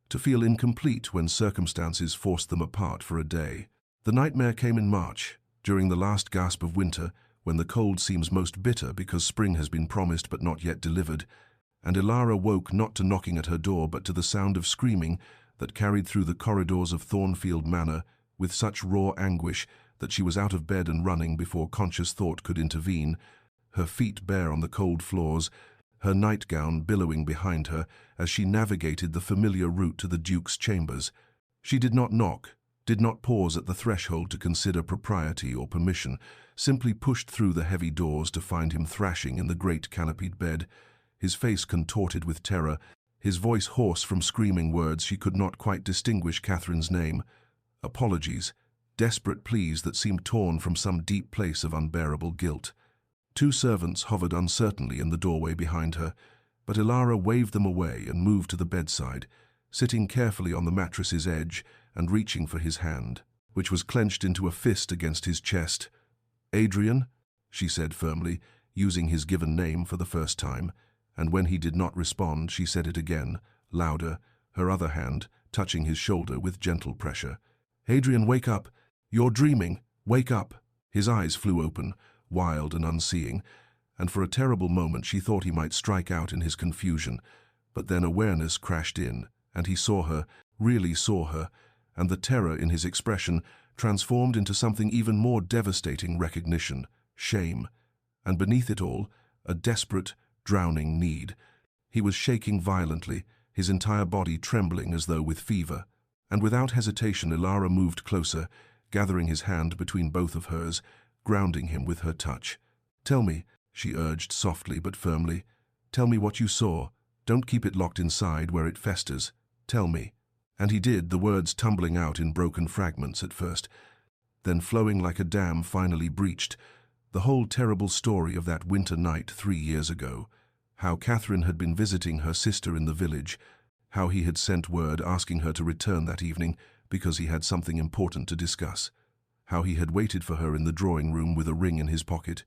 to feel incomplete when circumstances forced them apart for a day. The nightmare came in March, during the last gasp of winter, when the cold seems most bitter because spring has been promised but not yet delivered, and Elara woke not to knocking at her door but to the sound of screaming that carried through the corridors of Thornfield Manor with such raw anguish that she was out of bed and running before conscious thought could intervene, her feet bare on the cold floors, her nightgown billowing behind her as she navigated the familiar route to the Duke's chambers. She did not knock, did not pause at the threshold to consider propriety or permission, simply pushed through the heavy doors to find him thrashing in the great canopied bed, his face contorted with terror, his voice hoarse from screaming words she could not quite distinguish Catherine's name, apologies, desperate pleas that seemed torn from some deep place of unbearable guilt. Two servants hovered uncertainly in the doorway behind her, But Elara waved them away and moved to the bedside, sitting carefully on the mattress's edge and reaching for his hand, which was clenched into a fist against his chest. "Adrian," she said firmly, using his given name for the first time, and when he did not respond, she said it again, louder, her other hand touching his shoulder with gentle pressure. "Adrian, wake up! You're dreaming! Wake up!" His eyes flew open, wild and unseeing, and for a terrible moment she thought he might strike out in his confusion, but then awareness crashed in, and he saw her, really saw her, and the terror in his expression transformed into something even more devastating: recognition, shame, and beneath it all, a desperate, drowning need. He was shaking violently, his entire body trembling as though with fever, and without hesitation Elara moved closer, gathering his hand between both of hers, grounding him with her touch. "Tell me," she urged softly but firmly. "Tell me what you saw. Don't keep it locked inside where it festers. Tell me." And he did, the words tumbling out in broken fragments at first, then flowing like a dam finally breached. The whole terrible story of that winter night 3 years ago. How Catherine had been visiting her sister in the village. How he had sent word asking her to return that evening because he had something important to discuss. How he had waited for her in the drawing room with a ring in his pocket,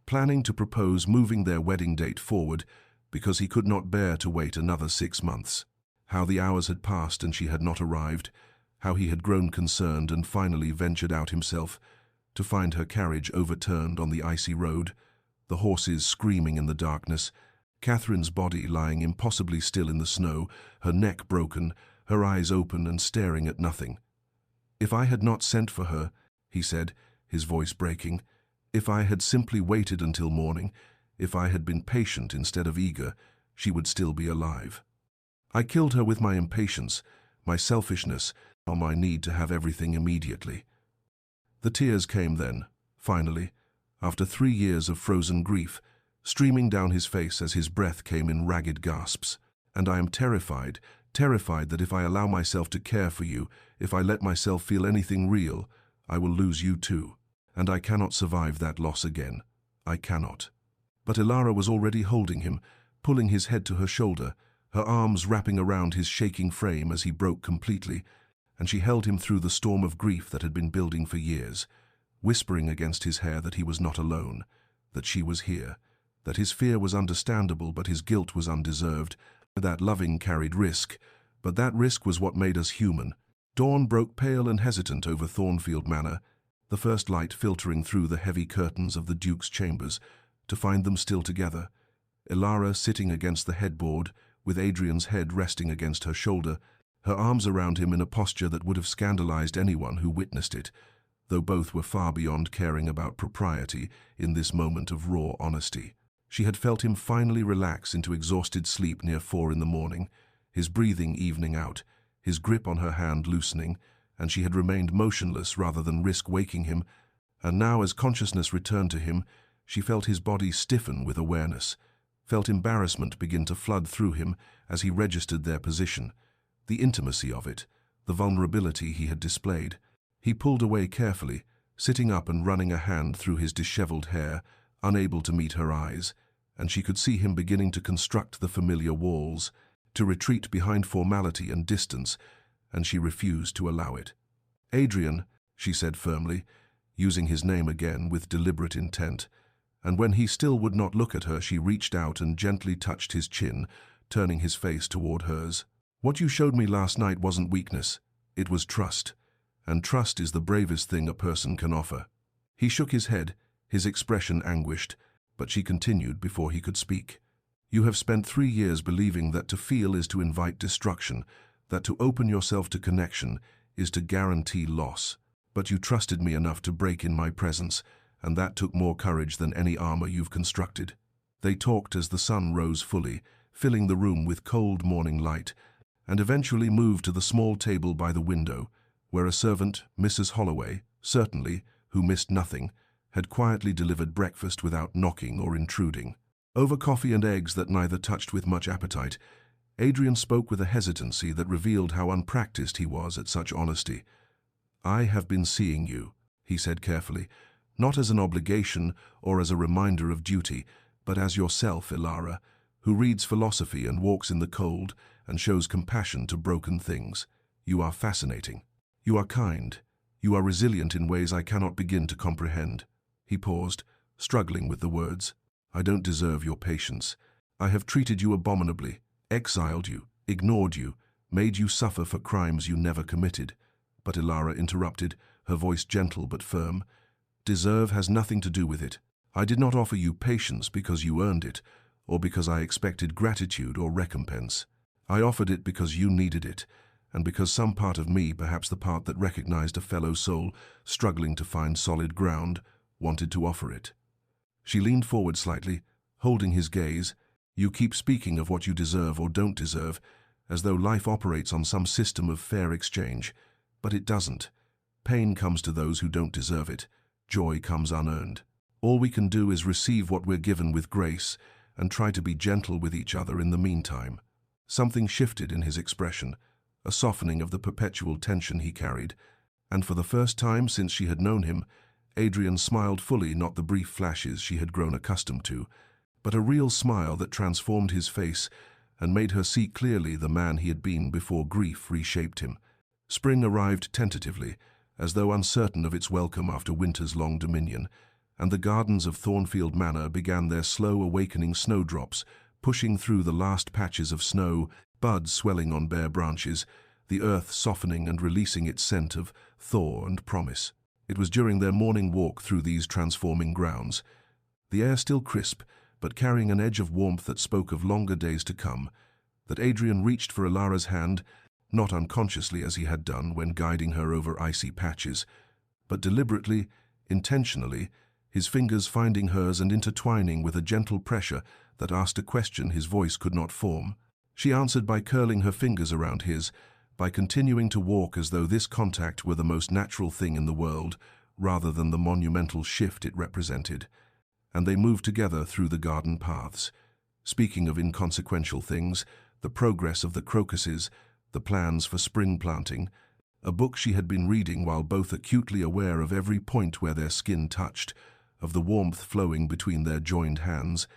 planning to propose moving their wedding date forward because he could not bear to wait another 6 months. How the hours had passed and she had not arrived. How he had grown concerned and finally ventured out himself to find her carriage overturned on the icy road, the horses screaming in the darkness, Catherine's body lying impossibly still in the snow, her neck broken, her eyes open and staring at nothing. "If I had not sent for her," he said, his voice breaking, "if I had simply waited until morning, if I had been patient instead of eager, she would still be alive. I killed her with my impatience, my selfishness, or my need to have everything immediately." The tears came then, finally, after 3 years of frozen grief, streaming down his face as his breath came in ragged gasps. "And I am terrified, terrified that if I allow myself to care for you, if I let myself feel anything real, I will lose you too. And I cannot survive that loss again. I cannot." But Elara was already holding him, pulling his head to her shoulder, her arms wrapping around his shaking frame as he broke completely, and she held him through the storm of grief that had been building for years, whispering against his hair that he was not alone, that she was here, that his fear was understandable but his guilt was undeserved, that loving carried risk, but that risk was what made us human. Dawn broke pale and hesitant over Thornfield Manor, the first light filtering through the heavy curtains of the Duke's chambers, to find them still together, Elara sitting against the headboard, with Adrian's head resting against her shoulder, her arms around him in a posture that would have scandalized anyone who witnessed it, though both were far beyond caring about propriety in this moment of raw honesty. She had felt him finally relax into exhausted sleep near 4 in the morning, his breathing evening out, his grip on her hand loosening, and she had remained motionless rather than risk waking him, and now as consciousness returned to him, she felt his body stiffen with awareness, felt embarrassment begin to flood through him as he registered their position, the intimacy of it, the vulnerability he had displayed. He pulled away carefully, sitting up and running a hand through his disheveled hair, unable to meet her eyes, and she could see him beginning to construct the familiar walls, to retreat behind formality and distance, and she refused to allow it. "Adrian," she said firmly, using his name again with deliberate intent, and when he still would not look at her, she reached out and gently touched his chin, turning his face toward hers. "What you showed me last night wasn't weakness, it was trust, and trust is the bravest thing a person can offer." He shook his head, his expression anguished, but she continued before he could speak. "You have spent 3 years believing that to feel is to invite destruction, that to open yourself to connection is to guarantee loss. But you trusted me enough to break in my presence, and that took more courage than any armor you've constructed." They talked as the sun rose fully, filling the room with cold morning light, and eventually moved to the small table by the window, where a servant, Mrs. Holloway, certainly, who missed nothing, had quietly delivered breakfast without knocking or intruding. Over coffee and eggs that neither touched with much appetite, Adrian spoke with a hesitancy that revealed how unpracticed he was at such honesty. "I have been seeing you," he said carefully, "not as an obligation or as a reminder of duty, but as yourself, Elara, who reads philosophy and walks in the cold and shows compassion to broken things. You are fascinating. You are kind. You are resilient in ways I cannot begin to comprehend." He paused, struggling with the words. "I don't deserve your patience. I have treated you abominably, exiled you, ignored you, made you suffer for crimes you never committed." But Elara interrupted, her voice gentle but firm. "Deserve has nothing to do with it. I did not offer you patience because you earned it, or because I expected gratitude or recompense. I offered it because you needed it, and because some part of me, perhaps the part that recognized a fellow soul struggling to find solid ground, wanted to offer it." She leaned forward slightly, holding his gaze. "You keep speaking of what you deserve or don't deserve, as though life operates on some system of fair exchange. But it doesn't. Pain comes to those who don't deserve it. Joy comes unearned. All we can do is receive what we're given with grace and try to be gentle with each other in the meantime." Something shifted in his expression, a softening of the perpetual tension he carried, and for the first time since she had known him, Adrian smiled fully, not the brief flashes she had grown accustomed to, but a real smile that transformed his face and made her see clearly the man he had been before grief reshaped him. Spring arrived tentatively, as though uncertain of its welcome after winter's long dominion, and the gardens of Thornfield Manor began their slow awakening snowdrops, pushing through the last patches of snow, buds swelling on bare branches, the earth softening and releasing its scent of thaw and promise. It was during their morning walk through these transforming grounds, the air still crisp, but carrying an edge of warmth that spoke of longer days to come, that Adrian reached for Elara's hand, not unconsciously as he had done when guiding her over icy patches, but deliberately, intentionally, his fingers finding hers and intertwining with a gentle pressure that asked a question his voice could not form. She answered by curling her fingers around his, by continuing to walk as though this contact were the most natural thing in the world, rather than the monumental shift it represented. And they moved together through the garden paths, speaking of inconsequential things, the progress of the crocuses, the plans for spring planting, a book she had been reading while both acutely aware of every point where their skin touched, of the warmth flowing between their joined hands,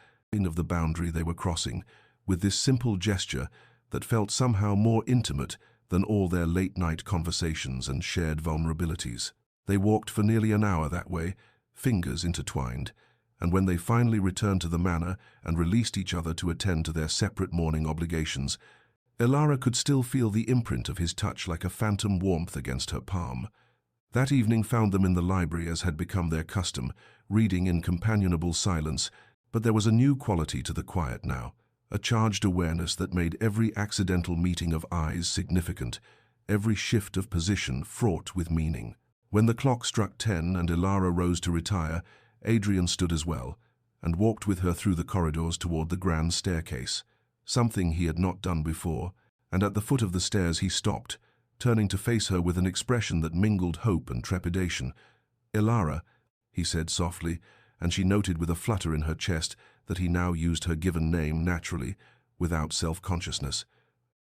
of the boundary they were crossing, with this simple gesture that felt somehow more intimate than all their late-night conversations and shared vulnerabilities. They walked for nearly an hour that way, fingers intertwined, and when they finally returned to the manor and released each other to attend to their separate morning obligations, Elara could still feel the imprint of his touch like a phantom warmth against her palm. That evening found them in the library as had become their custom, reading in companionable silence, but there was a new quality to the quiet now, a charged awareness that made every accidental meeting of eyes significant, every shift of position fraught with meaning. When the clock struck 10 and Elara rose to retire, Adrian stood as well, and walked with her through the corridors toward the grand staircase, something he had not done before, and at the foot of the stairs he stopped, turning to face her with an expression that mingled hope and trepidation. "Elara," he said softly, and she noted with a flutter in her chest that he now used her given name naturally, without self-consciousness.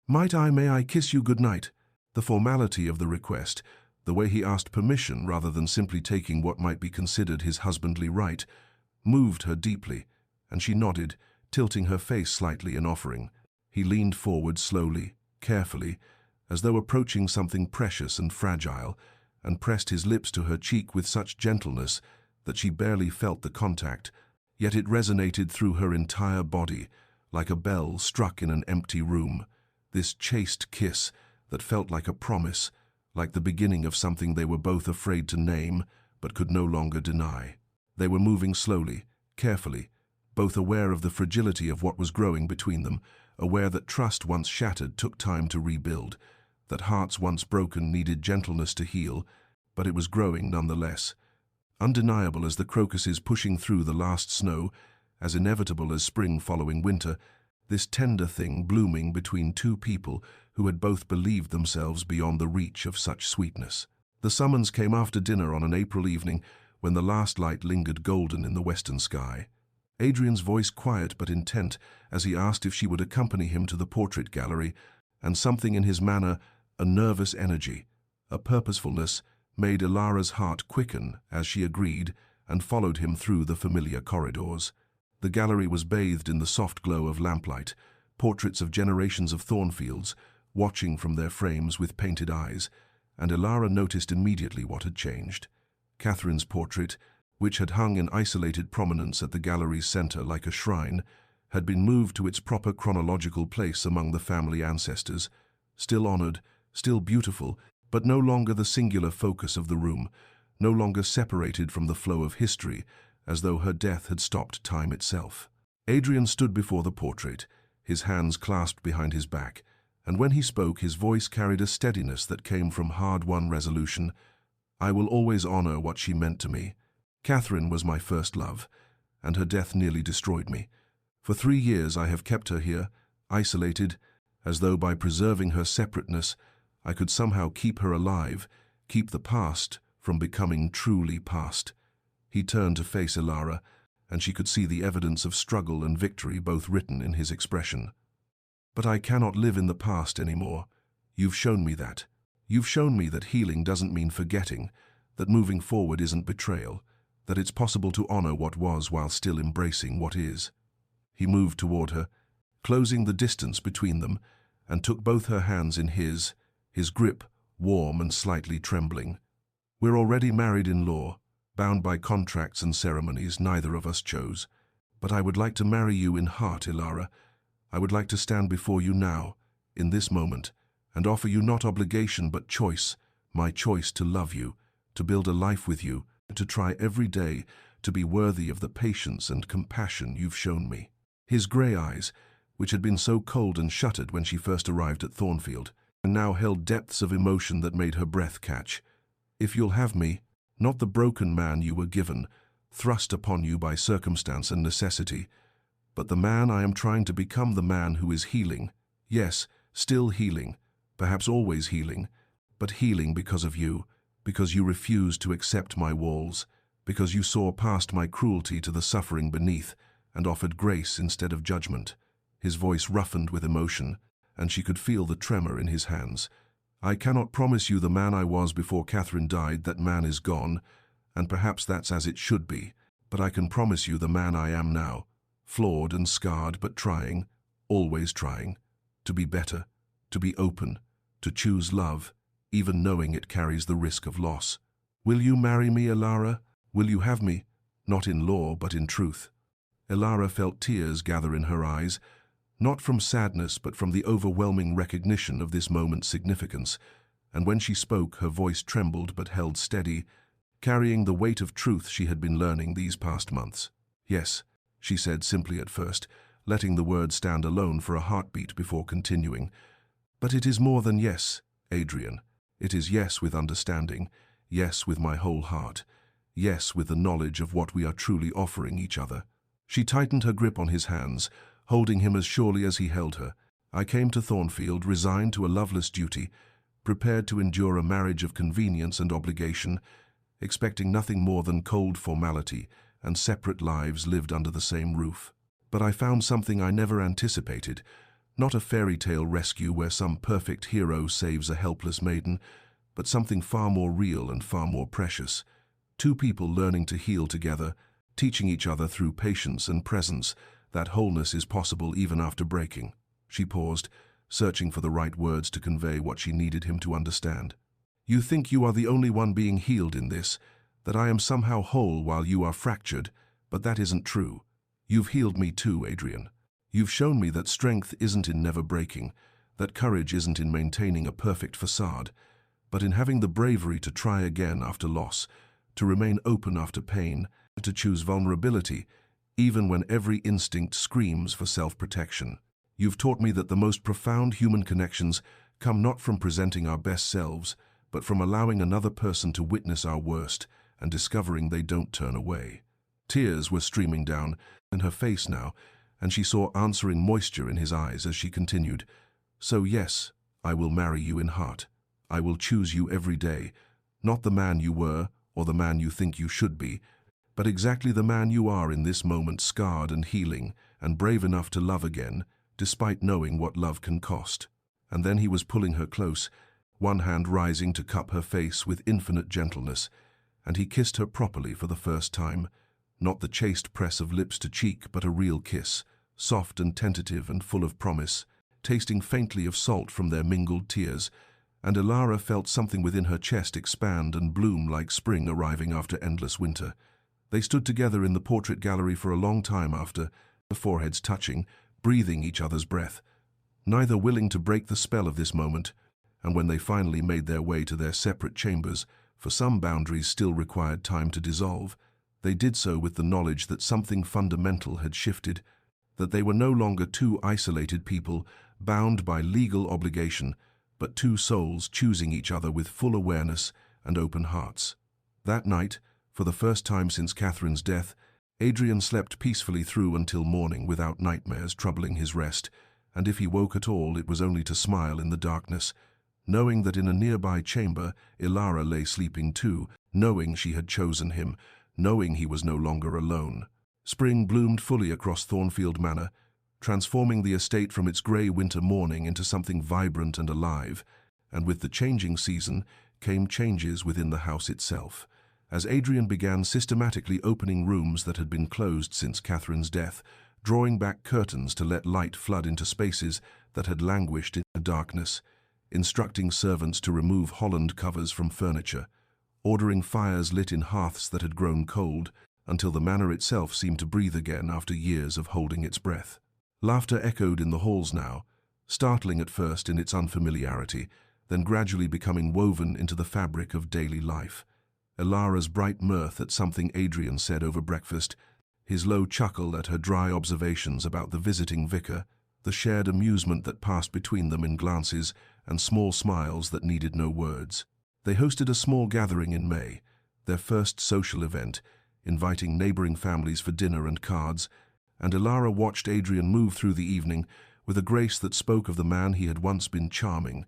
May I kiss you good night?" The formality of the request, the way he asked permission rather than simply taking what might be considered his husbandly right, moved her deeply, and she nodded, tilting her face slightly in offering. He leaned forward slowly, carefully, as though approaching something precious and fragile, and pressed his lips to her cheek with such gentleness that she barely felt the contact, yet it resonated through her entire body, like a bell struck in an empty room. This chaste kiss that felt like a promise, like the beginning of something they were both afraid to name, but could no longer deny. They were moving slowly, carefully, both aware of the fragility of what was growing between them, aware that trust once shattered took time to rebuild, that hearts once broken needed gentleness to heal, but it was growing nonetheless. Undeniable as the crocuses pushing through the last snow, as inevitable as spring following winter, this tender thing blooming between two people who had both believed themselves beyond the reach of such sweetness. The summons came after dinner on an April evening when the last light lingered golden in the western sky. Adrian's voice quiet but intent as he asked if she would accompany him to the portrait gallery, and something in his manner, a nervous energy, a purposefulness, made Elara's heart quicken as she agreed and followed him through the familiar corridors. The gallery was bathed in the soft glow of lamplight, portraits of generations of Thornfields, watching from their frames with painted eyes, and Elara noticed immediately what had changed. Catherine's portrait, which had hung in isolated prominence at the gallery's center like a shrine, had been moved to its proper chronological place among the family ancestors, still honored, still beautiful, but no longer the singular focus of the room, no longer separated from the flow of history, as though her death had stopped time itself. Adrian stood before the portrait, his hands clasped behind his back, and when he spoke, his voice carried a steadiness that came from hard-won resolution. I will always honor what she meant to me. Catherine was my first love, and her death nearly destroyed me. For 3 years I have kept her here, isolated, as though by preserving her separateness, I could somehow keep her alive, keep the past from becoming truly past. He turned to face Elara, and she could see the evidence of struggle and victory both written in his expression. But I cannot live in the past anymore. You've shown me that. You've shown me that healing doesn't mean forgetting, that moving forward isn't betrayal, that it's possible to honor what was while still embracing what is. He moved toward her, closing the distance between them, and took both her hands in his grip warm and slightly trembling. We're already married in law, bound by contracts and ceremonies neither of us chose. But I would like to marry you in heart, Elara. I would like to stand before you now, in this moment, and offer you not obligation but choice, my choice to love you, to build a life with you, to try every day to be worthy of the patience and compassion you've shown me. His grey eyes, which had been so cold and shuttered when she first arrived at Thornfield, and now held depths of emotion that made her breath catch. If you'll have me, not the broken man you were given, thrust upon you by circumstance and necessity, but the man I am trying to become, the man who is healing. Yes, still healing, perhaps always healing, but healing because of you, because you refused to accept my walls, because you saw past my cruelty to the suffering beneath and offered grace instead of judgment. His voice roughened with emotion, and she could feel the tremor in his hands. I cannot promise you the man I was before Catherine died. That man is gone, and perhaps that's as it should be, but I can promise you the man I am now, flawed and scarred, but trying, always trying, to be better, to be open, to choose love, even knowing it carries the risk of loss. Will you marry me, Elara? Will you have me? Not in law, but in truth. Elara felt tears gather in her eyes, not from sadness but from the overwhelming recognition of this moment's significance, and when she spoke her voice trembled but held steady, carrying the weight of truth she had been learning these past months. Yes, she said simply at first, letting the word stand alone for a heartbeat before continuing. But it is more than yes, Adrian. It is yes with understanding, yes with my whole heart, yes with the knowledge of what we are truly offering each other. She tightened her grip on his hands, holding him as surely as he held her. I came to Thornfield, resigned to a loveless duty, prepared to endure a marriage of convenience and obligation, expecting nothing more than cold formality and separate lives lived under the same roof. But I found something I never anticipated, not a fairy tale rescue where some perfect hero saves a helpless maiden, but something far more real and far more precious. 2 people learning to heal together, teaching each other through patience and presence that wholeness is possible even after breaking. She paused, searching for the right words to convey what she needed him to understand. You think you are the only one being healed in this, that I am somehow whole while you are fractured, but that isn't true. You've healed me too, Adrian. You've shown me that strength isn't in never breaking, that courage isn't in maintaining a perfect facade, but in having the bravery to try again after loss, to remain open after pain, to choose vulnerability, even when every instinct screams for self-protection. You've taught me that the most profound human connections come not from presenting our best selves, but from allowing another person to witness our worst and discovering they don't turn away. Tears were streaming down in her face now, and she saw answering moisture in his eyes as she continued. So yes, I will marry you in heart. I will choose you every day, not the man you were or the man you think you should be, but exactly the man you are in this moment, scarred and healing, and brave enough to love again, despite knowing what love can cost. And then he was pulling her close, one hand rising to cup her face with infinite gentleness, and he kissed her properly for the first time, not the chaste press of lips to cheek, but a real kiss, soft and tentative and full of promise, tasting faintly of salt from their mingled tears, and Elara felt something within her chest expand and bloom like spring arriving after endless winter. They stood together in the portrait gallery for a long time after, their foreheads touching, breathing each other's breath, neither willing to break the spell of this moment, and when they finally made their way to their separate chambers, for some boundaries still required time to dissolve, they did so with the knowledge that something fundamental had shifted, that they were no longer two isolated people bound by legal obligation, but two souls choosing each other with full awareness and open hearts. That night, for the first time since Catherine's death, Adrian slept peacefully through until morning without nightmares troubling his rest, and if he woke at all, it was only to smile in the darkness, knowing that in a nearby chamber Elara lay sleeping too, knowing she had chosen him, knowing he was no longer alone. Spring bloomed fully across Thornfield Manor, transforming the estate from its grey winter morning into something vibrant and alive, and with the changing season came changes within the house itself, as Adrian began systematically opening rooms that had been closed since Catherine's death, drawing back curtains to let light flood into spaces that had languished in the darkness, instructing servants to remove Holland covers from furniture, ordering fires lit in hearths that had grown cold, until the manor itself seemed to breathe again after years of holding its breath. Laughter echoed in the halls now, startling at first in its unfamiliarity, then gradually becoming woven into the fabric of daily life. Elara's bright mirth at something Adrian said over breakfast, his low chuckle at her dry observations about the visiting vicar, the shared amusement that passed between them in glances and small smiles that needed no words. They hosted a small gathering in May, their first social event, inviting neighboring families for dinner and cards, and Elara watched Adrian move through the evening with a grace that spoke of the man he had once been charming,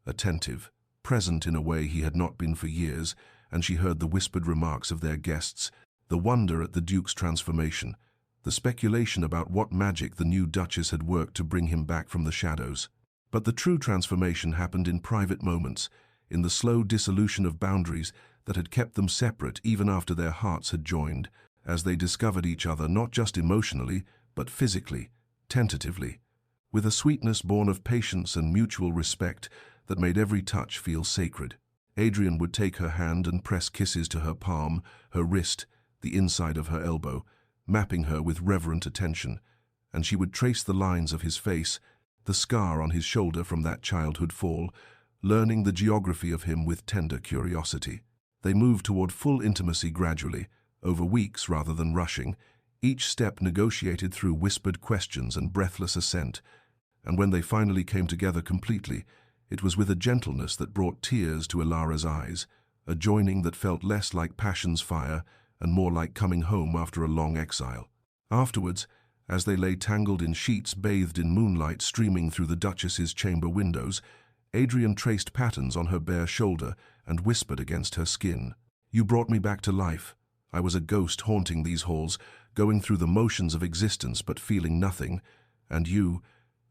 attentive, present in a way he had not been for years, and she heard the whispered remarks of their guests, the wonder at the Duke's transformation, the speculation about what magic the new Duchess had worked to bring him back from the shadows. But the true transformation happened in private moments, in the slow dissolution of boundaries that had kept them separate even after their hearts had joined, as they discovered each other not just emotionally, but physically, tentatively, with a sweetness born of patience and mutual respect that made every touch feel sacred. Adrian would take her hand and press kisses to her palm, her wrist, the inside of her elbow, mapping her with reverent attention, and she would trace the lines of his face, the scar on his shoulder from that childhood fall, learning the geography of him with tender curiosity. They moved toward full intimacy gradually, over weeks rather than rushing, each step negotiated through whispered questions and breathless assent, and when they finally came together completely, it was with a gentleness that brought tears to Elara's eyes, a joining that felt less like passion's fire and more like coming home after a long exile. Afterwards, as they lay tangled in sheets bathed in moonlight streaming through the Duchess's chamber windows, Adrian traced patterns on her bare shoulder and whispered against her skin. "You brought me back to life. I was a ghost haunting these halls, going through the motions of existence but feeling nothing, and you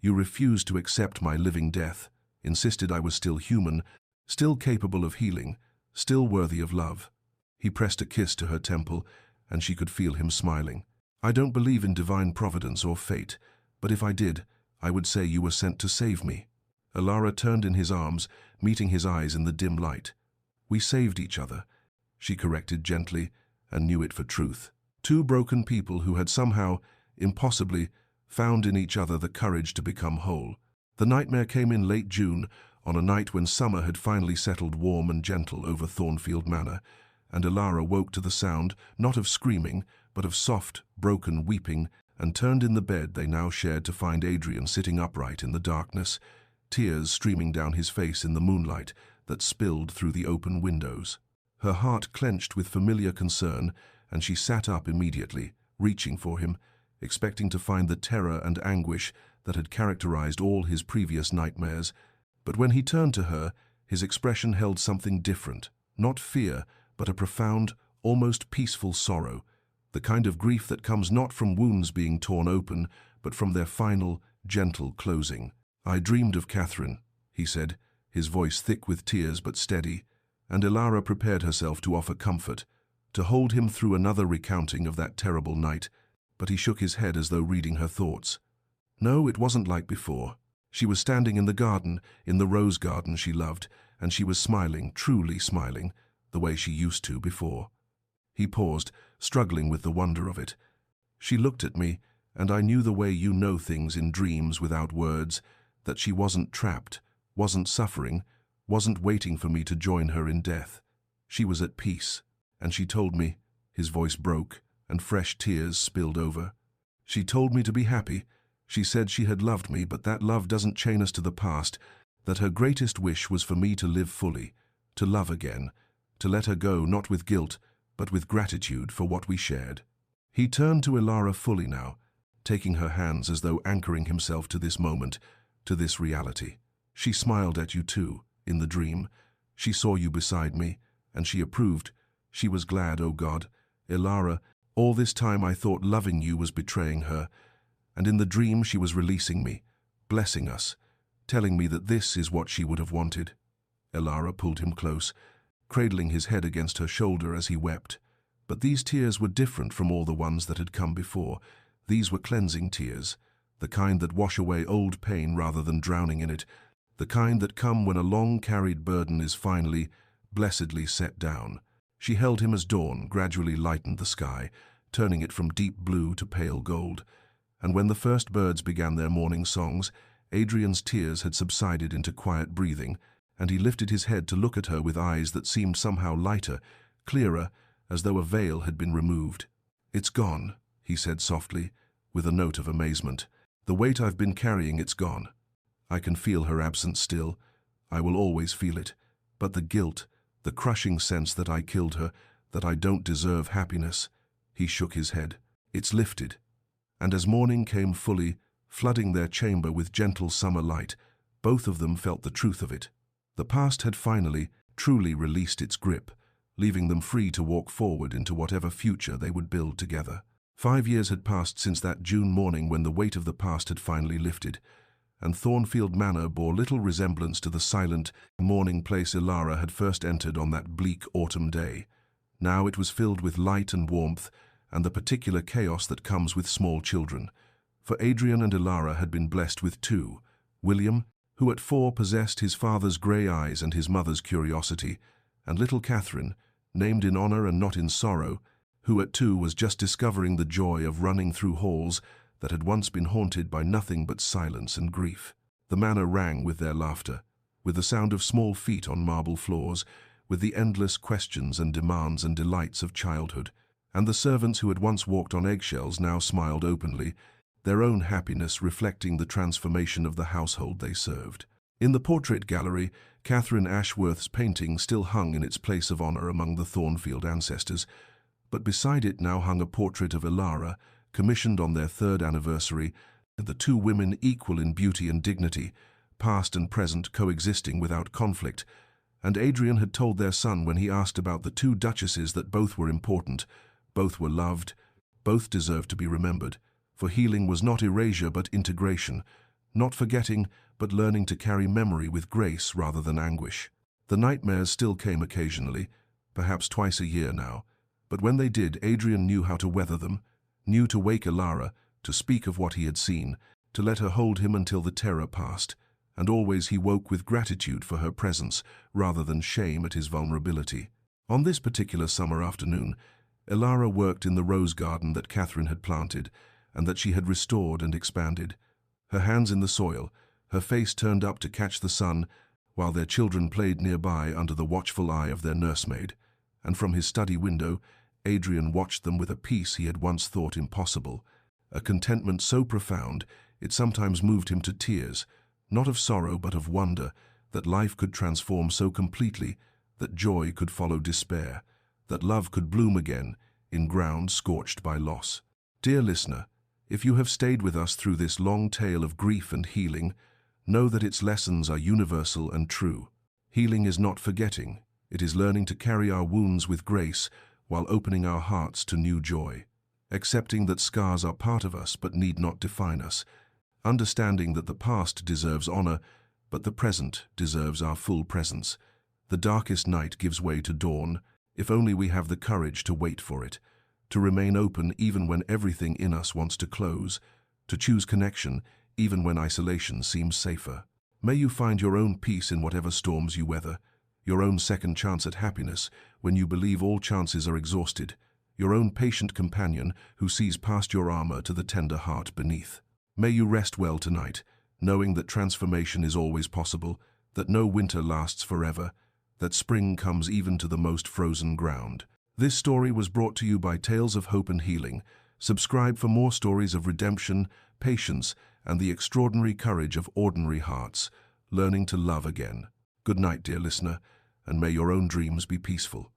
refused to accept my living death, insisted I was still human, still capable of healing, still worthy of love." He pressed a kiss to her temple, and she could feel him smiling. "I don't believe in divine providence or fate, but if I did, I would say you were sent to save me." Elara turned in his arms, meeting his eyes in the dim light. "We saved each other," she corrected gently, and knew it for truth. Two broken people who had somehow, impossibly, found in each other the courage to become whole. The nightmare came in late June, on a night when summer had finally settled warm and gentle over Thornfield Manor, and Elara woke to the sound, not of screaming, but of soft, broken weeping, and turned in the bed they now shared to find Adrian sitting upright in the darkness, tears streaming down his face in the moonlight that spilled through the open windows. Her heart clenched with familiar concern, and she sat up immediately, reaching for him, expecting to find the terror and anguish that had characterized all his previous nightmares. But when he turned to her, his expression held something different, not fear, but a profound, almost peaceful sorrow, the kind of grief that comes not from wounds being torn open, but from their final, gentle closing. "I dreamed of Catherine," he said, his voice thick with tears but steady, and Elara prepared herself to offer comfort, to hold him through another recounting of that terrible night, but he shook his head as though reading her thoughts. No, it wasn't like before. She was standing in the garden, in the rose garden she loved, and she was smiling, truly smiling, the way she used to before. He paused, struggling with the wonder of it. She looked at me, and I knew the way you know things in dreams without words, that she wasn't trapped, wasn't suffering, wasn't waiting for me to join her in death. She was at peace, and she told me, his voice broke, and fresh tears spilled over. She told me to be happy. She said she had loved me, but that love doesn't chain us to the past, that her greatest wish was for me to live fully, to love again, to let her go not with guilt, but with gratitude for what we shared. He turned to Elara fully now, taking her hands as though anchoring himself to this moment, to this reality. She smiled at you too, in the dream. She saw you beside me, and she approved. She was glad, oh God. Elara, all this time I thought loving you was betraying her, and in the dream she was releasing me, blessing us, telling me that this is what she would have wanted. Elara pulled him close, cradling his head against her shoulder as he wept. But these tears were different from all the ones that had come before. These were cleansing tears, the kind that wash away old pain rather than drowning in it, the kind that come when a long-carried burden is finally, blessedly set down. She held him as dawn gradually lightened the sky, turning it from deep blue to pale gold. And when the first birds began their morning songs, Adrian's tears had subsided into quiet breathing, and he lifted his head to look at her with eyes that seemed somehow lighter, clearer, as though a veil had been removed. "It's gone," he said softly, with a note of amazement. "The weight I've been carrying, it's gone. I can feel her absence still. I will always feel it. But the guilt, the crushing sense that I killed her, that I don't deserve happiness," he shook his head. "It's lifted." And as morning came fully, flooding their chamber with gentle summer light, both of them felt the truth of it. The past had finally, truly released its grip, leaving them free to walk forward into whatever future they would build together. 5 years had passed since that June morning when the weight of the past had finally lifted, and Thornfield Manor bore little resemblance to the silent, mourning place Elara had first entered on that bleak autumn day. Now it was filled with light and warmth, and the particular chaos that comes with small children. For Adrian and Elara had been blessed with two, William, who at 4 possessed his father's grey eyes and his mother's curiosity, and little Catherine, named in honour and not in sorrow, who at 2 was just discovering the joy of running through halls that had once been haunted by nothing but silence and grief. The manor rang with their laughter, with the sound of small feet on marble floors, with the endless questions and demands and delights of childhood, and the servants who had once walked on eggshells now smiled openly, their own happiness reflecting the transformation of the household they served. In the portrait gallery, Catherine Ashworth's painting still hung in its place of honour among the Thornfield ancestors, but beside it now hung a portrait of Elara, commissioned on their 3rd anniversary, and the two women equal in beauty and dignity, past and present coexisting without conflict. And Adrian had told their son when he asked about the 2 duchesses that both were important, both were loved, both deserved to be remembered, for healing was not erasure but integration, not forgetting but learning to carry memory with grace rather than anguish. The nightmares still came occasionally, perhaps twice a year now, but when they did, Adrian knew how to weather them, knew to wake Elara, to speak of what he had seen, to let her hold him until the terror passed, and always he woke with gratitude for her presence rather than shame at his vulnerability. On this particular summer afternoon, Elara worked in the rose garden that Catherine had planted and that she had restored and expanded. Her hands in the soil, her face turned up to catch the sun, while their children played nearby under the watchful eye of their nursemaid, and from his study window, Adrian watched them with a peace he had once thought impossible, a contentment so profound it sometimes moved him to tears, not of sorrow but of wonder, that life could transform so completely, that joy could follow despair, that love could bloom again in ground scorched by loss. Dear listener, if you have stayed with us through this long tale of grief and healing, know that its lessons are universal and true. Healing is not forgetting, it is learning to carry our wounds with grace while opening our hearts to new joy, accepting that scars are part of us but need not define us, understanding that the past deserves honor, but the present deserves our full presence. The darkest night gives way to dawn, if only we have the courage to wait for it, to remain open even when everything in us wants to close, to choose connection even when isolation seems safer. May you find your own peace in whatever storms you weather, your own second chance at happiness when you believe all chances are exhausted, your own patient companion who sees past your armor to the tender heart beneath. May you rest well tonight, knowing that transformation is always possible, that no winter lasts forever, that spring comes even to the most frozen ground. This story was brought to you by Tales of Hope and Healing. Subscribe for more stories of redemption, patience, and the extraordinary courage of ordinary hearts, learning to love again. Good night, dear listener, and may your own dreams be peaceful.